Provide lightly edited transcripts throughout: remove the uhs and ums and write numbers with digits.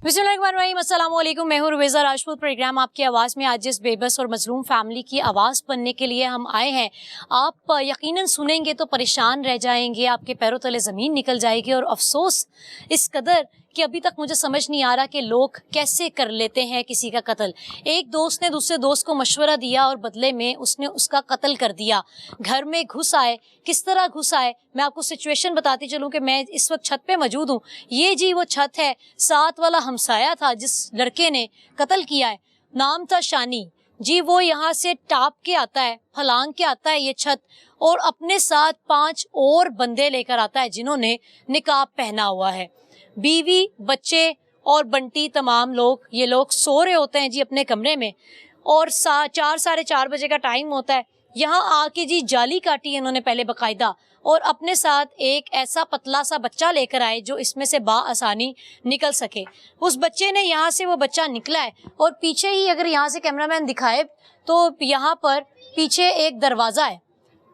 बिस्मिल्लाहिर्रहमानिर्रहीम, अस्सलाम वालेकुम। मैं हूं रुबैज़ा राजपूत। प्रोग्राम आपकी आवाज़ में आज जिस बेबस और मजलूम फैमिली की आवाज़ बनने के लिए हम आए हैं, आप यकीनन सुनेंगे तो परेशान रह जाएंगे, आपके पैरों तले ज़मीन निकल जाएगी। और अफसोस इस कदर कि अभी तक मुझे समझ नहीं आ रहा कि लोग कैसे कर लेते हैं किसी का कत्ल। एक दोस्त ने दूसरे दोस्त को मशवरा दिया और बदले में उसने उसका कत्ल कर दिया। घर में घुस आए, किस तरह घुस आए मैं आपको सिचुएशन बताती चलूँ कि मैं इस वक्त छत पे मौजूद हूँ। ये जी वो छत है, साथ वाला हमसाया था जिस लड़के ने कत्ल किया है, नाम था शानी जी। वो यहाँ से टाप के आता है, फलांग के आता है ये छत, और अपने साथ 5 और बंदे लेकर आता है जिन्होंने निकाब पहना हुआ है। बीवी, बच्चे और बंटी, तमाम लोग, ये लोग सो रहे होते हैं जी अपने कमरे में, और 4 साढ़े 4 बजे का टाइम होता है। यहाँ आके जी जाली काटी है इन्होंने पहले बाकायदा, और अपने साथ एक ऐसा पतला सा बच्चा लेकर आए जो इसमें से बाआसानी निकल सके। उस बच्चे ने, यहाँ से वो बच्चा निकला है, और पीछे ही अगर यहाँ से कैमरामैन दिखाए तो यहाँ पर पीछे एक दरवाज़ा है,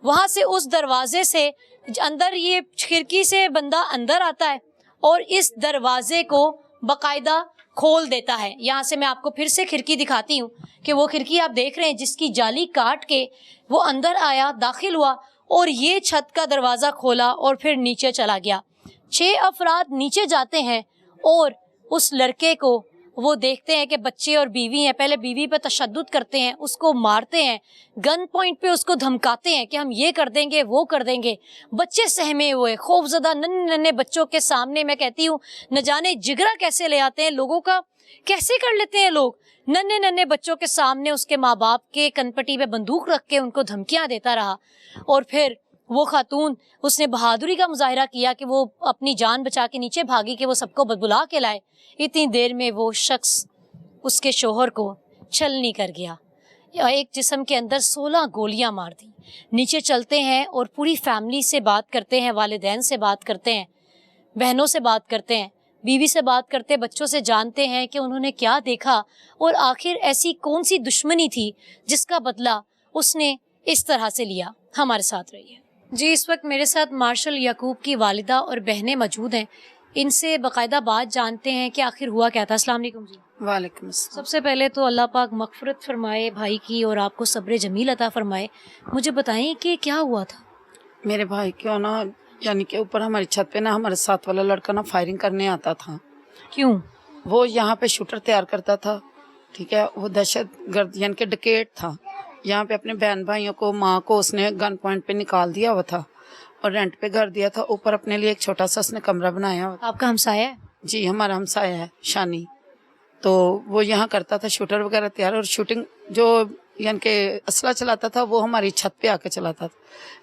वहाँ से उस दरवाजे से अंदर, ये खिड़की से बंदा अंदर आता है और इस दरवाजे को बाकायदा खोल देता है। यहाँ से मैं आपको फिर से खिड़की दिखाती हूँ कि वो खिड़की आप देख रहे हैं जिसकी जाली काट के वो अंदर आया, दाखिल हुआ और ये छत का दरवाज़ा खोला और फिर नीचे चला गया। 6 अफराद नीचे जाते हैं और उस लड़के को वो देखते हैं कि बच्चे और बीवी हैं। पहले बीवी पे तशद्दुद करते हैं, उसको मारते हैं, गन पॉइंट पे उसको धमकाते हैं कि हम ये कर देंगे, वो कर देंगे। बच्चे सहमे हुए, खौफजदा नन्हे नन्हे बच्चों के सामने मैं कहती हूँ न जाने जिगरा कैसे ले आते हैं लोगों का, कैसे कर लेते हैं लोग। नन्हे नन्हे बच्चों के सामने उसके माँ बाप के कनपटी पे बंदूक रख के उनको धमकियाँ देता रहा। और फिर वो खातून, उसने बहादुरी का मुजाहिरा किया कि वो अपनी जान बचा के नीचे भागी कि वो सबको बुला के लाए। इतनी देर में वो शख्स उसके शोहर को छलनी कर गया। एक जिस्म के अंदर 16 गोलियां मार दी। नीचे चलते हैं और पूरी फैमिली से बात करते हैं, वालिदैन से बात करते हैं, बहनों से बात करते हैं, बीवी से बात करते, बच्चों से जानते हैं कि उन्होंने क्या देखा और आखिर ऐसी कौन सी दुश्मनी थी जिसका बदला उसने इस तरह से लिया। हमारे साथ रहिए जी। इस वक्त मेरे साथ मार्शल याकूब की वालिदा और बहनें मौजूद हैं, इनसे बाकायदा बात जानते हैं कि आखिर हुआ क्या था। अस्सलाम वालेकुम जी। वालेकुम अस्सलाम। सबसे पहले तो अल्लाह पाक मग़फ़िरत फरमाए भाई की और आपको सब्र जमील अता फरमाए। मुझे बताएं कि क्या हुआ था। मेरे भाई क्यों ना, यानी कि ऊपर हमारी छत पे ना हमारे साथ वाला लड़का ना फायरिंग करने आता था। क्यों? वो यहाँ पे शूटर तैयार करता था, ठीक है। वो दहशतगर्द यानी कि डकैत था। यहाँ पे अपने बहन भाइयों को, माँ को उसने गन पॉइंट पे निकाल दिया हुआ था और रेंट पे घर दिया था। ऊपर अपने लिए एक छोटा सा उसने कमरा बनाया हुआ। आपका हमसाया है? जी, हमारा हमसाया है शानी। तो वो यहाँ करता था शूटर वगैरह तैयार, और शूटिंग जो यानी कि असला चलाता था वो हमारी छत पे आके चलाता था।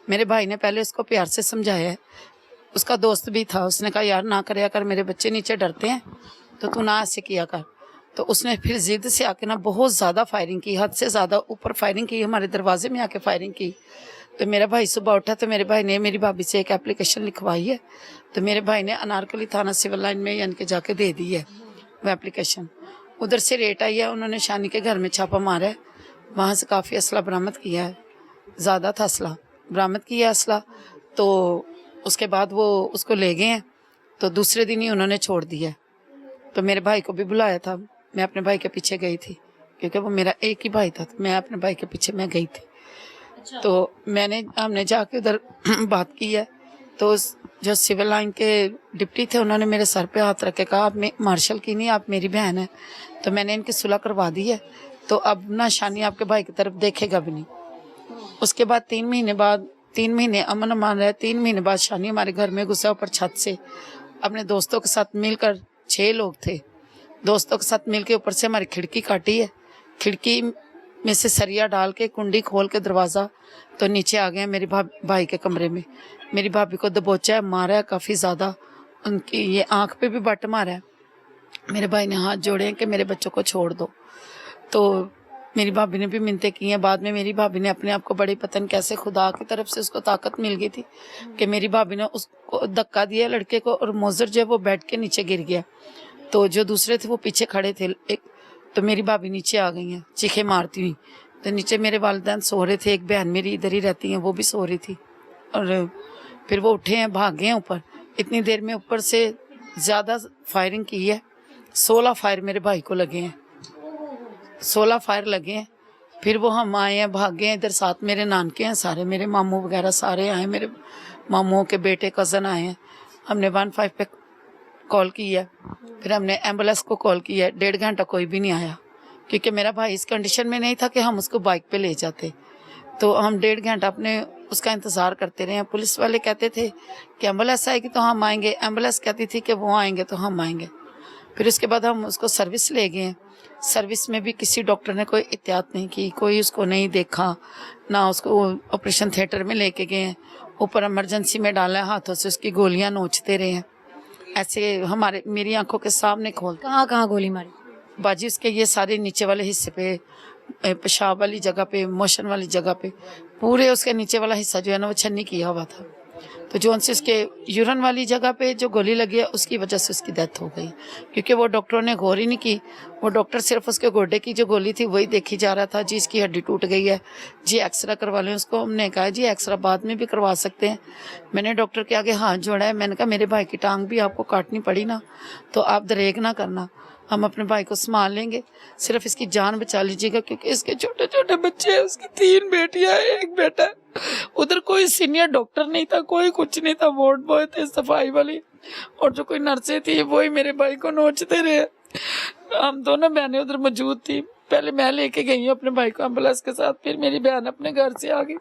मेरे भाई ने पहले उसको प्यार से समझाया है, उसका दोस्त भी था, उसने कहा यार ना करया कर, मेरे बच्चे नीचे डरते हैं तो तू ना ऐसे किया कर। तो उसने फिर जिद से आके ना बहुत ज़्यादा फायरिंग की, हद से ज़्यादा ऊपर फायरिंग की, हमारे दरवाजे में आके फायरिंग की। तो मेरा भाई सुबह उठा तो मेरे भाई ने मेरी भाभी से एक एप्लीकेशन लिखवाई है, तो मेरे भाई ने अनारकली थाना सिविल लाइन में यानी कि जाके दे दी है वो एप्लीकेशन। उधर से रेट आई है, उन्होंने शानी के घर में छापा मारा है, वहाँ से काफ़ी असला बरामद किया है, ज़्यादा था असला बरामद किया है असला। तो उसके बाद वो उसको ले गए हैं, तो दूसरे दिन ही उन्होंने छोड़ दिया। तो मेरे भाई को भी बुलाया था, मैं अपने भाई के पीछे गई थी क्योंकि वो मेरा एक ही भाई था, तो मैं अपने भाई के पीछे मैं गई थी। अच्छा। तो हमने जाके उधर बात की है, तो जो सिविल लाइन के डिप्टी थे उन्होंने मेरे सर पे हाथ रख के कहा आप मार्शल की नहीं, आप मेरी बहन है। तो मैंने इनकी सुलह करवा दी है, तो अब ना शानी आपके भाई की तरफ देखेगा भी नहीं। उसके बाद 3 महीने अमन अमान रहे। 3 महीने बाद शानी हमारे घर में घुसा ऊपर छत से अपने दोस्तों के साथ मिलकर, 6 लोग थे, दोस्तों के साथ मिलकर ऊपर से हमारी खिड़की काटी है। खिड़की में से सरिया डाल के कुंडी खोल के दरवाज़ा, तो नीचे आ गए मेरे भाई के कमरे में। मेरी भाभी को दबोचा है, मारा है काफ़ी ज़्यादा, उनकी ये आँख पे भी बट मारा है। मेरे भाई ने हाथ जोड़े हैं कि मेरे बच्चों को छोड़ दो। तो मेरी भाभी ने भी मिन्नतें की हैं। बाद में मेरी भाभी ने अपने आप को बड़ी पतन कैसे खुदा की तरफ से उसको ताकत मिल गई थी कि मेरी भाभी ने उसको धक्का दिया लड़के को, और मोज़र जो है वो बेड के नीचे गिर गया। तो जो दूसरे थे वो पीछे खड़े थे एक, तो मेरी भाभी नीचे आ गई हैं चीखें मारती हुई। तो नीचे मेरे वालिदैन सो रहे थे, एक बहन मेरी इधर ही रहती हैं वो भी सो रही थी, और फिर वो उठे हैं, भागे हैं ऊपर। इतनी देर में ऊपर से ज़्यादा फायरिंग की है, 16 फायर मेरे भाई को लगे हैं, 16 फायर लगे हैं। फिर वो हम आए हैं, भागे हैं इधर, साथ मेरे नानके हैं सारे, मेरे मामू वगैरह सारे आए, मेरे मामूओं के बेटे कज़न आए हैं। हमने 15 पे कॉल की है, फिर हमने एम्बुलेंस को कॉल किया है। 1.5 घंटा कोई भी नहीं आया, क्योंकि मेरा भाई इस कंडीशन में नहीं था कि हम उसको बाइक पे ले जाते। तो हम 1.5 घंटा अपने उसका इंतज़ार करते रहे। पुलिस वाले कहते थे कि एम्बुलेंस आएगी तो हम आएंगे, एम्बुलेंस कहती थी कि वो आएंगे तो हम आएंगे। फिर उसके बाद हम उसको सर्विस ले गए। सर्विस में भी किसी डॉक्टर ने कोई एहतियात नहीं की, कोई उसको नहीं देखा, ना उसको ऑपरेशन थिएटर में लेके गए हैं, ऊपर इमरजेंसी में डाला है, हाथों से उसकी गोलियां नोचते रहे हैं। ऐसे मेरी आंखों के सामने खोल। कहाँ कहाँ गोली मारी? बाजी उसके ये सारे नीचे वाले हिस्से पे, पेशाब वाली जगह पे, मोशन वाली जगह पे, पूरे उसके नीचे वाला हिस्सा जो है ना वो छन्नी किया हुआ था। तो जो उनसे उसके यूरन वाली जगह पे जो गोली लगी है उसकी वजह से उसकी डेथ हो गई, क्योंकि वो डॉक्टरों ने गौर ही नहीं की। वो डॉक्टर सिर्फ उसके गोडे की जो गोली थी वही देखी जा रहा था, जी इसकी हड्डी टूट गई है, जी एक्सरा करवा लें उसको। हमने कहा जी एक्सरा बाद में भी करवा सकते हैं। मैंने डॉक्टर के आगे हाथ जोड़ा है, मैंने कहा मेरे भाई की टांग भी आपको काटनी पड़ी ना तो आप दरेग ना करना, हम अपने भाई को संभाल लेंगे, सिर्फ इसकी जान बचा लीजिएगा, क्योंकि इसके छोटे छोटे बच्चे हैं, उसकी 3 बेटियां हैं, 1 बेटा। उधर कोई सीनियर डॉक्टर नहीं था, कोई कुछ नहीं था, वार्ड बॉय थे, सफाई वाली, और जो कोई नर्सें थी वही मेरे भाई को नोचते रहे। हम दोनों बहनें उधर मौजूद थी। पहले मैं लेके गई हूँ अपने भाई को एम्बुलेंस के साथ, फिर मेरी बहन अपने घर से आ गई।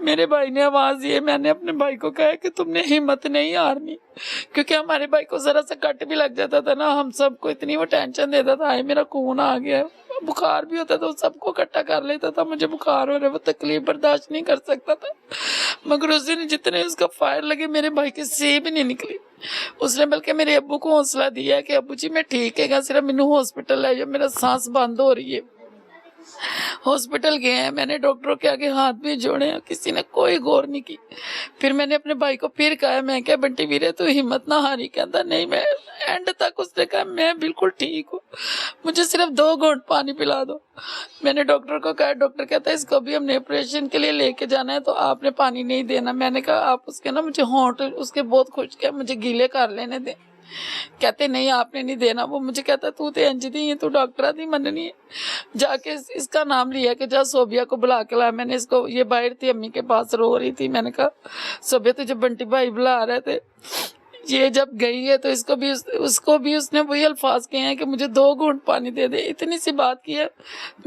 मेरे भाई ने आवाज दी, मैंने अपने भाई को कहा कि तुमने हिम्मत नहीं हारनी, क्योंकि हमारे भाई को जरा सा कट भी लग जाता था ना, हम सबको इतनी वो टेंशन देता था, आए मेरा खून आ गया, बुखार भी होता था तो सबको इकट्ठा कर लेता था, मुझे बुखार हो रहा है, वो तकलीफ बर्दाश्त नहीं कर सकता था। मगर उस दिन जितने उसका फायर लगे मेरे भाई की सेब भी नहीं निकली। उसने बल्कि मेरे अब्बू को हौसला दिया कि अब्बू जी मैं ठीक है, सिर्फ मैनू हॉस्पिटल है, मेरा सांस बंद हो रही है। हॉस्पिटल गए हैं, मैंने डॉक्टरों के आगे हाथ भी जोड़े हैं, किसी ने कोई गौर नहीं की। फिर मैंने अपने भाई को फिर कहा, मैं क्या बंटी वीरे तू हिम्मत ना हारी, कहता नहीं, मैं एंड तक उसने कहा मैं बिल्कुल ठीक हूँ, मुझे सिर्फ 2 घूंट पानी पिला दो। मैंने डॉक्टर को कहा, डॉक्टर कहता है इसको भी हमने ऑपरेशन के लिए लेके जाना है तो आपने पानी नहीं देना। मैंने कहा आप उसके ना, मुझे होंठ उसके बहुत खुश्क है, मुझे गीले कर लेने दें। कहते नहीं आपने नहीं देना। वो मुझे कहता तू तो इंज दी है, तू डॉक्टर दी मननी है। जाके इसका नाम लिया कि जा सोबिया को बुला के ला। मैंने इसको, ये बाहर थी अम्मी के पास रो रही थी, मैंने कहा सोबिया तुझे बंटी भाई बुला रहे थे। ये जब गई है तो इसको भी उसको भी उसने वही अल्फाज कहे हैं कि मुझे 2 घूंट पानी दे दे। इतनी सी बात की है,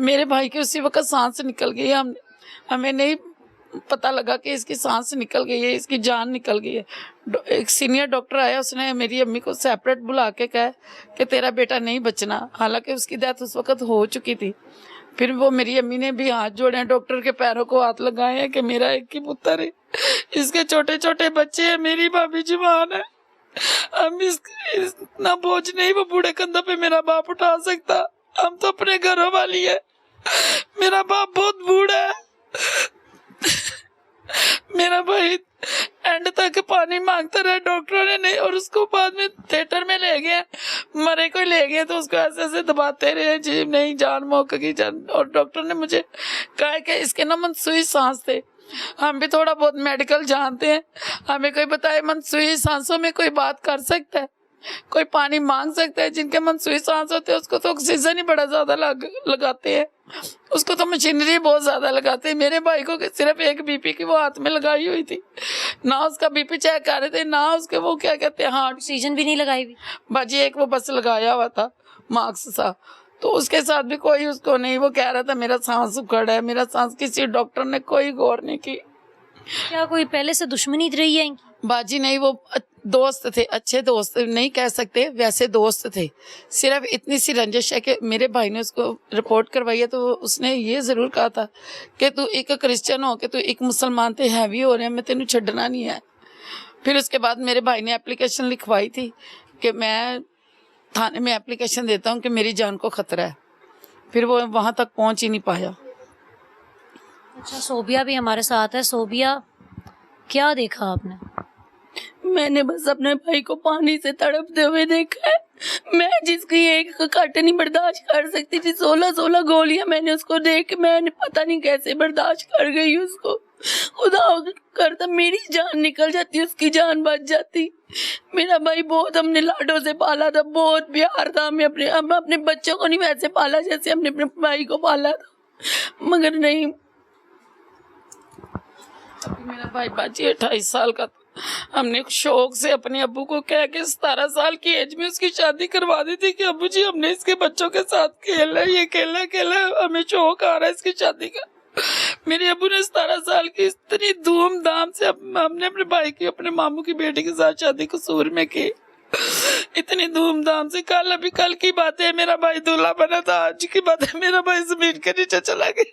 मेरे भाई की उसी वक्त सांस निकल गई है। हमें नहीं पता लगा कि इसकी सांस निकल गई है, इसकी जान निकल गई है। एक सीनियर डॉक्टर आया, उसने मेरी अम्मी को सेपरेट बुला के कहा कि तेरा बेटा नहीं बचना, हालांकि उसकी डेथ उस वक्त हो चुकी थी। फिर वो मेरी अम्मी ने भी हाथ जोड़े हैं, डॉक्टर के पैरों को हाथ लगाए हैं कि मेरा एक ही पुत्र है, इसके छोटे छोटे बच्चे हैं, मेरी भाभी जवान है, हम इतना बोझ नहीं वो बूढ़े कंधों पे मेरा बाप उठा सकता, हम तो अपने घरों वाली है, मेरा बाप बहुत बूढ़ा है। मेरा भाई एंड तक पानी मांगता रहा, डॉक्टरों ने नहीं, और उसको बाद में थिएटर में ले गए, मरे को ले गए तो उसको ऐसे ऐसे दबाते रहे, जी नहीं जान मौका की जान। और डॉक्टर ने मुझे कहा कि इसके ना मनसूई सांस थे। हम भी थोड़ा बहुत मेडिकल जानते हैं, हमें कोई बताए मनसूई सांसों में कोई बात कर सकता है, कोई पानी मांग सकता है? जिनके मनसूई सांस होते हैं उसको तो ऑक्सीजन ही बड़ा ज्यादा लगाते हैं, उसको तो मशीनरी बहुत ज्यादा लगाते हैं। मेरे भाई को सिर्फ एक बीपी की वो हाथ में लगाई हुई थी, ना उसका बीपी चेक कर रहे थे, ना उसके वो क्या कहते हैं हार्ट, ऑक्सीजन भी नहीं लगाई हुई बाजी एक वो बस लगाया हुआ था मास्क सा, तो उसके साथ भी कोई उसको नहीं, वो कह रहा था मेरा सांस उखड़ है, मेरा सांस, किसी डॉक्टर ने कोई गौर नहीं की। क्या कोई पहले से दुश्मनी रही है इनकी? बाजी नहीं, वो दोस्त थे, अच्छे दोस्त नहीं कह सकते, वैसे दोस्त थे। सिर्फ इतनी सी रंजिश है कि मेरे भाई ने उसको रिपोर्ट करवाई है तो उसने ये ज़रूर कहा था कि तू एक क्रिश्चियन हो के तू एक मुसलमान ते हैवी हो रहे हैं, मैं तेनू छड्डना नहीं है। फिर उसके बाद मेरे भाई ने एप्लीकेशन लिखवाई थी कि मैं थाने में एप्लीकेशन देता हूँ कि मेरी जान को खतरा है। फिर वो वहाँ तक पहुँच ही नहीं पाया। अच्छा, सोबिया भी हमारे साथ है। सोबिया, क्या देखा आपने? मैंने बस अपने भाई को पानी से तड़पते हुए देखा है। मैं जिसकी एक कट नहीं बर्दाश्त कर सकती थी, 16 गोलियां मैंने उसको दे के मैंने पता नहीं कैसे बर्दाश्त कर गई उसको। खुदा करता मेरी जान निकल जाती, उसकी जान बच जाती। मेरा भाई बहुत हमने लाडों से पाला था, बहुत प्यार था। हम अपने बच्चों को नहीं वैसे पाला जैसे हमने अपने भाई को पाला था, मगर नहीं। अभी मेरा भाई बाजी 28 साल का था। हमने शौक से अपने अब्बू को कह के 17 साल की एज में उसकी शादी करवा दी थी कि अब्बू जी हमने इसके बच्चों के साथ खेलना है, ये खेलना हमें शौक आ रहा है इसकी शादी का। मेरे अब्बू ने 17 साल की इतनी धूमधाम से हमने अपने भाई की अपने मामू की बेटी के साथ शादी कसूर में की, इतनी धूमधाम से। कल की बात है, मेरा भाई दूल्हा बना था, आज की बात है मेरा भाई जमीन के नीचे चला गया।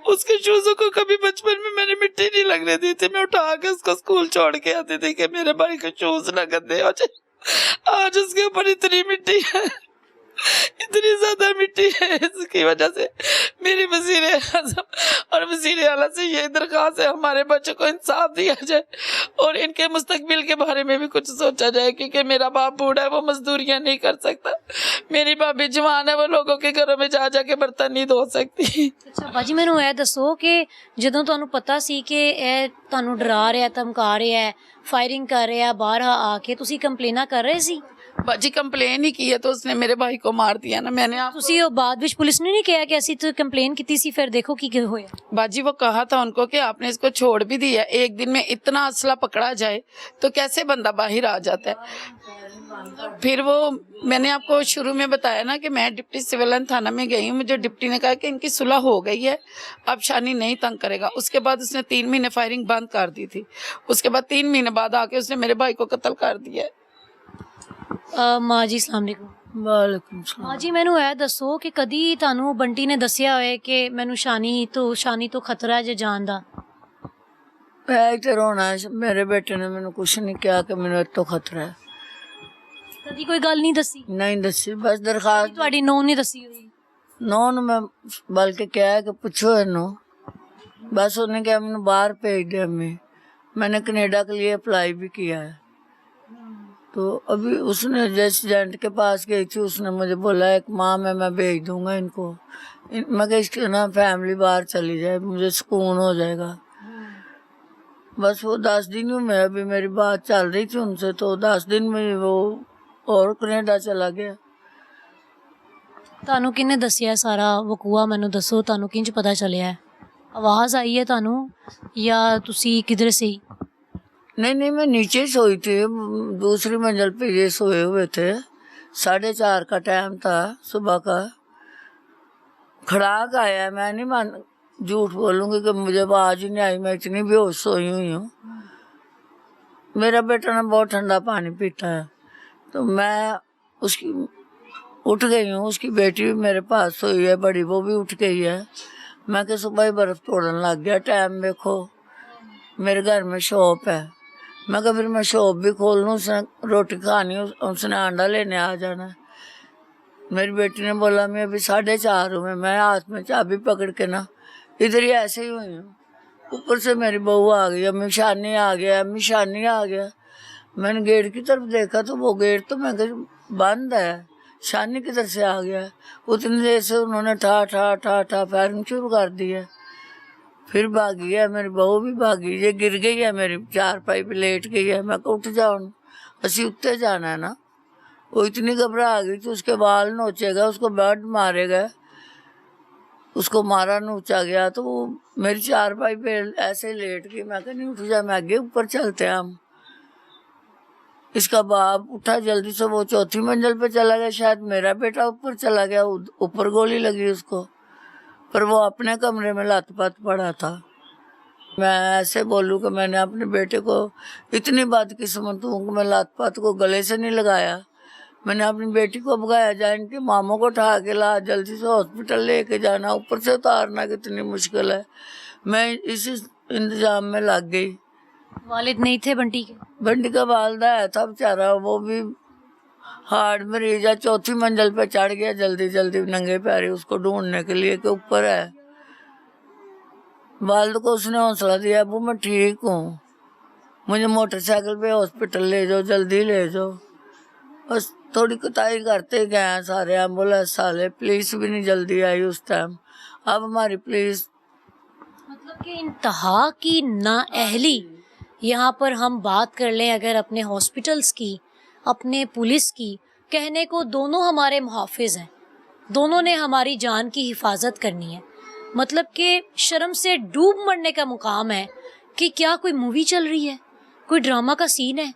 उसके शूजों को कभी बचपन में मैंने मिट्टी नहीं लगने दी थी, मैं उठा के उसको स्कूल छोड़ के आती थी कि मेरे भाई के शूज ना गंदे हो जाए। आज उसके ऊपर इतनी मिट्टी है, इतनी ज्यादा मिट्टी है, इसकी वजह से मेरी वज़ीर आज़म और वज़ीर आला से ये दरख्वास्त है हमारे बच्चों को इंसाफ दिया जाए और इनके मुस्तकबिल के बारे में भी कुछ सोचा जाए, क्योंकि मेरा बाप बूढ़ा है, वो मजदूरियां नहीं कर सकता। मेरी भाभी जवान है, वो लोगों के घरों में जा जाके बर्तन नहीं धो सकती। ਅੱਛਾ ਬਾਜੀ ਮੈਨੂੰ ਇਹ ਦੱਸੋ ਕਿ ਜਦੋਂ ਤੁਹਾਨੂੰ ਪਤਾ ਸੀ ਕਿ ਇਹ ਤੁਹਾਨੂੰ ਡਰਾ ਰਿਹਾ, ਧਮਕਾ ਰਿਹਾ ਹੈ, ਫਾਇਰਿੰਗ ਕਰ ਰਿਹਾ ਬਾਹਰ ਆ ਕੇ, ਤੁਸੀਂ ਕੰਪਲੇਨਾਂ ਕਰ ਰਹੇ ਸੀ? बाजी कंप्लेन ही की है तो उसने मेरे भाई को मार दिया ना। मैंने आप ਤੁਸੀਂ ਉਹ ਬਾਅਦ ਵਿੱਚ ਪੁਲਿਸ ਨੇ ਨਹੀਂ ਕਿਹਾ ਕਿ ਅਸੀਂ ਤਾਂ ਕੰਪਲੇਨ ਕੀਤੀ ਸੀ, ਫਿਰ ਦੇਖੋ ਕੀ ਹੋਇਆ? बाजी वो कहा था उनको कि आपने इसको छोड़ भी दिया, एक दिन में इतना असला पकड़ा जाए तो कैसे बंदा बाहर आ जाता है। फिर वो मैंने आपको शुरू में बताया ना कि मैं डिप्टी सिविल लाइन थाना में गई हूँ, मुझे डिप्टी ने कहा कि इनकी सुलह हो गई है, अब शानी नहीं तंग करेगा। उसके बाद उसने 3 महीने फायरिंग बंद कर दी थी, उसके बाद 3 महीने बाद आके उसने मेरे भाई को कत्ल कर दिया है। ਮਾਂ ਜੀ अस्सलाम वालेकुम। वालेकुम सलाम। ਮਾਂ ਜੀ ਮੈਨੂੰ ਇਹ ਦੱਸੋ ਕਿ ਕਦੀ ਤੁਹਾਨੂੰ ਬੰਟੀ ਨੇ ਦੱਸਿਆ ਹੋਏ ਕਿ ਮੈਨੂੰ ਸ਼ਾਨੀ ਤੋਂ ਖਤਰਾ ਹੈ ਜੇ ਜਾਨ ਦਾ? है तो रोना है, मेरे बेटे ने मैंने कुछ नहीं किया कि मैंने तो खतरा है, ਕਦੀ ਕੋਈ ਗੱਲ ਨਹੀਂ ਦੱਸੀ? नहीं दसी। बस दरखास्त ਤੁਹਾਡੀ ਨੂੰਹ ਨੇ ਦੱਸੀ ਹੋਈ? नौन में बल्कि क्या है कि पूछो इन्हों, बस उन्हें क्या मैंने बाहर भेज दिया। मैंने कनाडा के लिए अप्लाई भी किया है। तो अभी उसने रेसिडेंट के पास गई थी, उसने मुझे बोला एक माह में मैं भेज दूंगा इनको। मैं कहा इसकी ना फैमिली बाहर चली जाए, मुझे सुकून हो जाएगा। बस वो 10 दिन में अभी मेरी बात चल रही थी उनसे, तो 10 दिन में वो और कनाडा चला गया। ਤੁਹਾਨੂੰ ਕਿਹਨੇ ਦੱਸਿਆ ਸਾਰਾ ਵਕੂਆ? ਮੈਨੂੰ ਦੱਸੋ, ਤੁਹਾਨੂੰ ਕਿੰਜ ਪਤਾ ਚੱਲਿਆ? ਆਵਾਜ਼ ਆਈ ਹੈ ਤੁਹਾਨੂੰ ਜਾਂ ਤੁਸੀਂ ਕਿਧਰ से? नहीं, मैं नीचे ही सोई थी, दूसरी मंजिल पे ये सोए हुए थे। 4:30 का टाइम था सुबह का। खड़ाक आया, मैं नहीं मान झूठ बोलूँगी कि मुझे आवाज़ ही नहीं आई, मैं इतनी बेहोश सोई हुई हूँ। मेरा बेटा ना बहुत ठंडा पानी पीता है, तो मैं उसकी उठ गई हूँ। उसकी बेटी भी मेरे पास सोई है, बड़ी, वो भी उठ गई है। मैं कि सुबह ही बर्फ़ तोड़ने लग गया, टाइम देखो, मेरे घर में शॉप है। मैं कहा फिर मैं शॉप भी खोल लूँ, उसने रोटी खानी, उसने अंडा लेने आ जाना। मेरी बेटी ने बोला मैं अभी 4:30 हूँ, मैं हाथ में चाबी पकड़ के ना इधर ही ऐसे ही हुई हूँ। ऊपर से मेरी बहू आ गई, अम्मी शानी आ गया, अम्मी शानी आ गया। मैंने गेट की तरफ देखा तो वो गेट तो मैं बंद है, शानी किधर से आ गया। उतनी देर से उन्होंने ठा ठा ठा ठा फायरिंग शुरू कर दी है। फिर भागी है, मेरी बहू भी भागी, ये गिर गई है, मेरी चारपाई पे लेट गई है। मैं को उठ जाओ, असी उत्ते जाना है ना। वो इतनी घबरा गई थी, उसके बाल नोचेगा, उसको ब्लड मारेगा, उसको मारा नोचा गया। तो वो मेरी चारपाई पे ऐसे लेट गई। मैं कहा नहीं उठ जा, मैं आगे ऊपर चलते हैं हम। इसका बाप उठा जल्दी से, वो 4थी मंजिल पे चला गया, शायद मेरा बेटा ऊपर चला गया, ऊपर गोली लगी उसको, पर वो अपने कमरे में लत-पत पड़ा था। मैं ऐसे बोलूँ कि मैंने अपने बेटे को इतनी बदकिस्मत हूँ कि मैं लत-पत को गले से नहीं लगाया। मैंने अपनी बेटी को भगाया, जाए इनके मामों को उठा के ला, जल्दी से हॉस्पिटल लेके जाना, ऊपर से उतारना कितनी मुश्किल है। मैं इसी इंतजाम में लग गई। वालिद नहीं थे बंटी के? बंटी का वालदा है था बेचारा, वो भी हार्ट मरीज है, 4थी मंजिल पे चढ़ गया जल्दी जल्दी नंगे पैरी उसको ढूंढने के लिए कि ऊपर है। वालिद को उसने हौसला दिया, अबू मैं ठीक हूँ, मुझे मोटरसाइकिल पे हॉस्पिटल ले जाओ, जल्दी ले जाओ। बस थोड़ी कुताही करते गए सारे एम्बुलेंस वाले, पुलिस भी नहीं जल्दी आई उस टाइम। अब हमारी पुलिस मतलब कि इंतहा की नाअहली। यहाँ पर हम बात कर लें अगर अपने हॉस्पिटल्स की, अपने पुलिस की, कहने को दोनों हमारे मुहाफिज हैं, दोनों ने हमारी जान की हिफाजत करनी है। मतलब कि शर्म से डूब मरने का मुकाम है कि क्या कोई मूवी चल रही है, कोई ड्रामा का सीन है।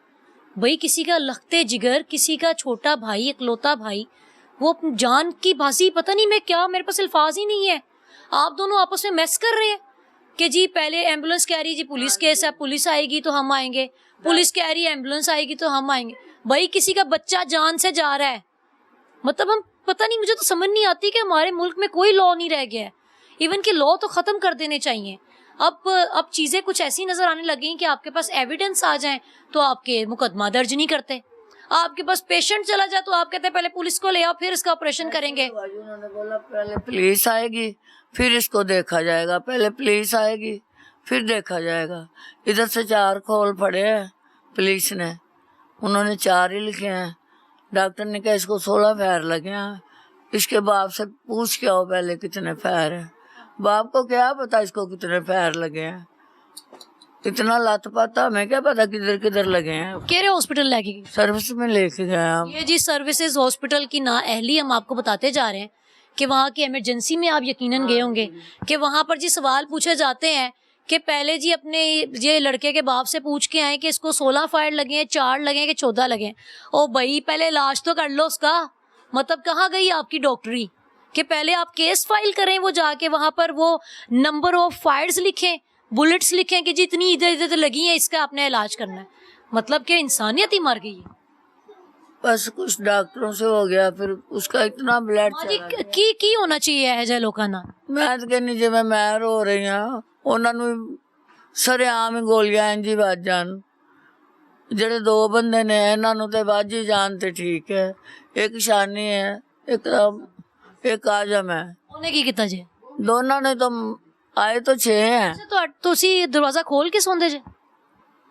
भाई किसी का लखते जिगर, किसी का छोटा भाई, इकलौता भाई, वो जान की बाजी, पता नहीं मैं क्या, मेरे पास अल्फाज ही नहीं है। आप दोनों आपस में मैस कर रहे हैं कि जी पहले एम्बुलेंस कह रही जी पुलिस केस है, पुलिस आएगी तो हम आएंगे, पुलिस कह रही है एम्बुलेंस आएगी तो हम आएंगे। भाई किसी का बच्चा जान से जा रहा है। मतलब हम, पता नहीं, मुझे तो समझ नहीं आती कि हमारे मुल्क में कोई लॉ नहीं रह गया है। इवन कि लॉ तो ख़त्म कर देने चाहिए। अब चीज़ें कुछ ऐसी नज़र आने लगी कि आपके पास एविडेंस आ जाए तो आपके मुकदमा दर्ज नहीं करते। आपके पास पेशेंट चला जाए तो आप कहते हैं पहले पुलिस को ले आओ फिर इसका ऑपरेशन करेंगे। उन्होंने बोला पहले पुलिस आएगी फिर इसको देखा जाएगा, पहले पुलिस आएगी फिर देखा जाएगा। इधर से 4 खोल पड़े हैं पुलिस ने, उन्होंने 4 ही लिखे हैं। डॉक्टर ने कहा इसको 16 फैर लगे हैं। इसके बाप से पूछ के आओ पहले कितने फैर हैं। बाप को क्या पता इसको कितने फैर लगे हैं, इतना लत पाता, हमें क्या पता किधर किधर लगे हैं। केरे हॉस्पिटल लेके गए, सर्विस में लेके गए हम। ये जी सर्विसेज हॉस्पिटल की नाअहली हम आपको बताते जा रहे हैं कि वहाँ की इमरजेंसी में आप यकीनन गए होंगे कि वहाँ पर जी सवाल पूछे जाते हैं कि पहले जी अपने ये लड़के के बाप से पूछ के आए कि इसको 16 फायर लगे हैं, 4 लगे हैं कि 14 लगे हैं। ओ भाई पहले इलाज तो कर लो उसका। मतलब कहाँ गई आपकी डॉक्टरी कि पहले आप केस फाइल करें, वो जाके वहाँ पर वो नंबर ऑफ फायर्स लिखें, बुलेट्स लिखें कि जितनी इधर इधर लगी हैं इसका आपने इलाज करना है। मतलब कि इंसानियत ही मर गई है। बस कुछ डॉक्टरों से हो गया, फिर उसका इतना ब्लड जी की होना चाहिए है लोगों ना। मैं तो कहनी जिवें मैं रो रही हाँ, ਉਹਨਾਂ ਨੂੰ ਸਰੇਆਮ ਹੀ ਗੋਲੀਆਂ ਇੰਝ ਹੀ ਵੱਜ ਜਾਣ। ਜਿਹੜੇ 2 ਬੰਦੇ ਨੇ ਇਹਨਾਂ ਨੂੰ ਤੇ ਵੱਜ ਹੀ ਜਾਣ ਤੇ ਠੀਕ ਹੈ। ਇੱਕ ਸ਼ਾਨੀ ਹੈ, ਇੱਕ ਆਜਮ ਹੈ। ਉਹਨੇ ਕੀ ਕੀਤਾ ਜੀ? ਦੋਨਾਂ ਨੇ ਤਾਂ आए तो 6 हैं। ਤੁਸੀਂ दरवाजा खोल के सोंदे जे?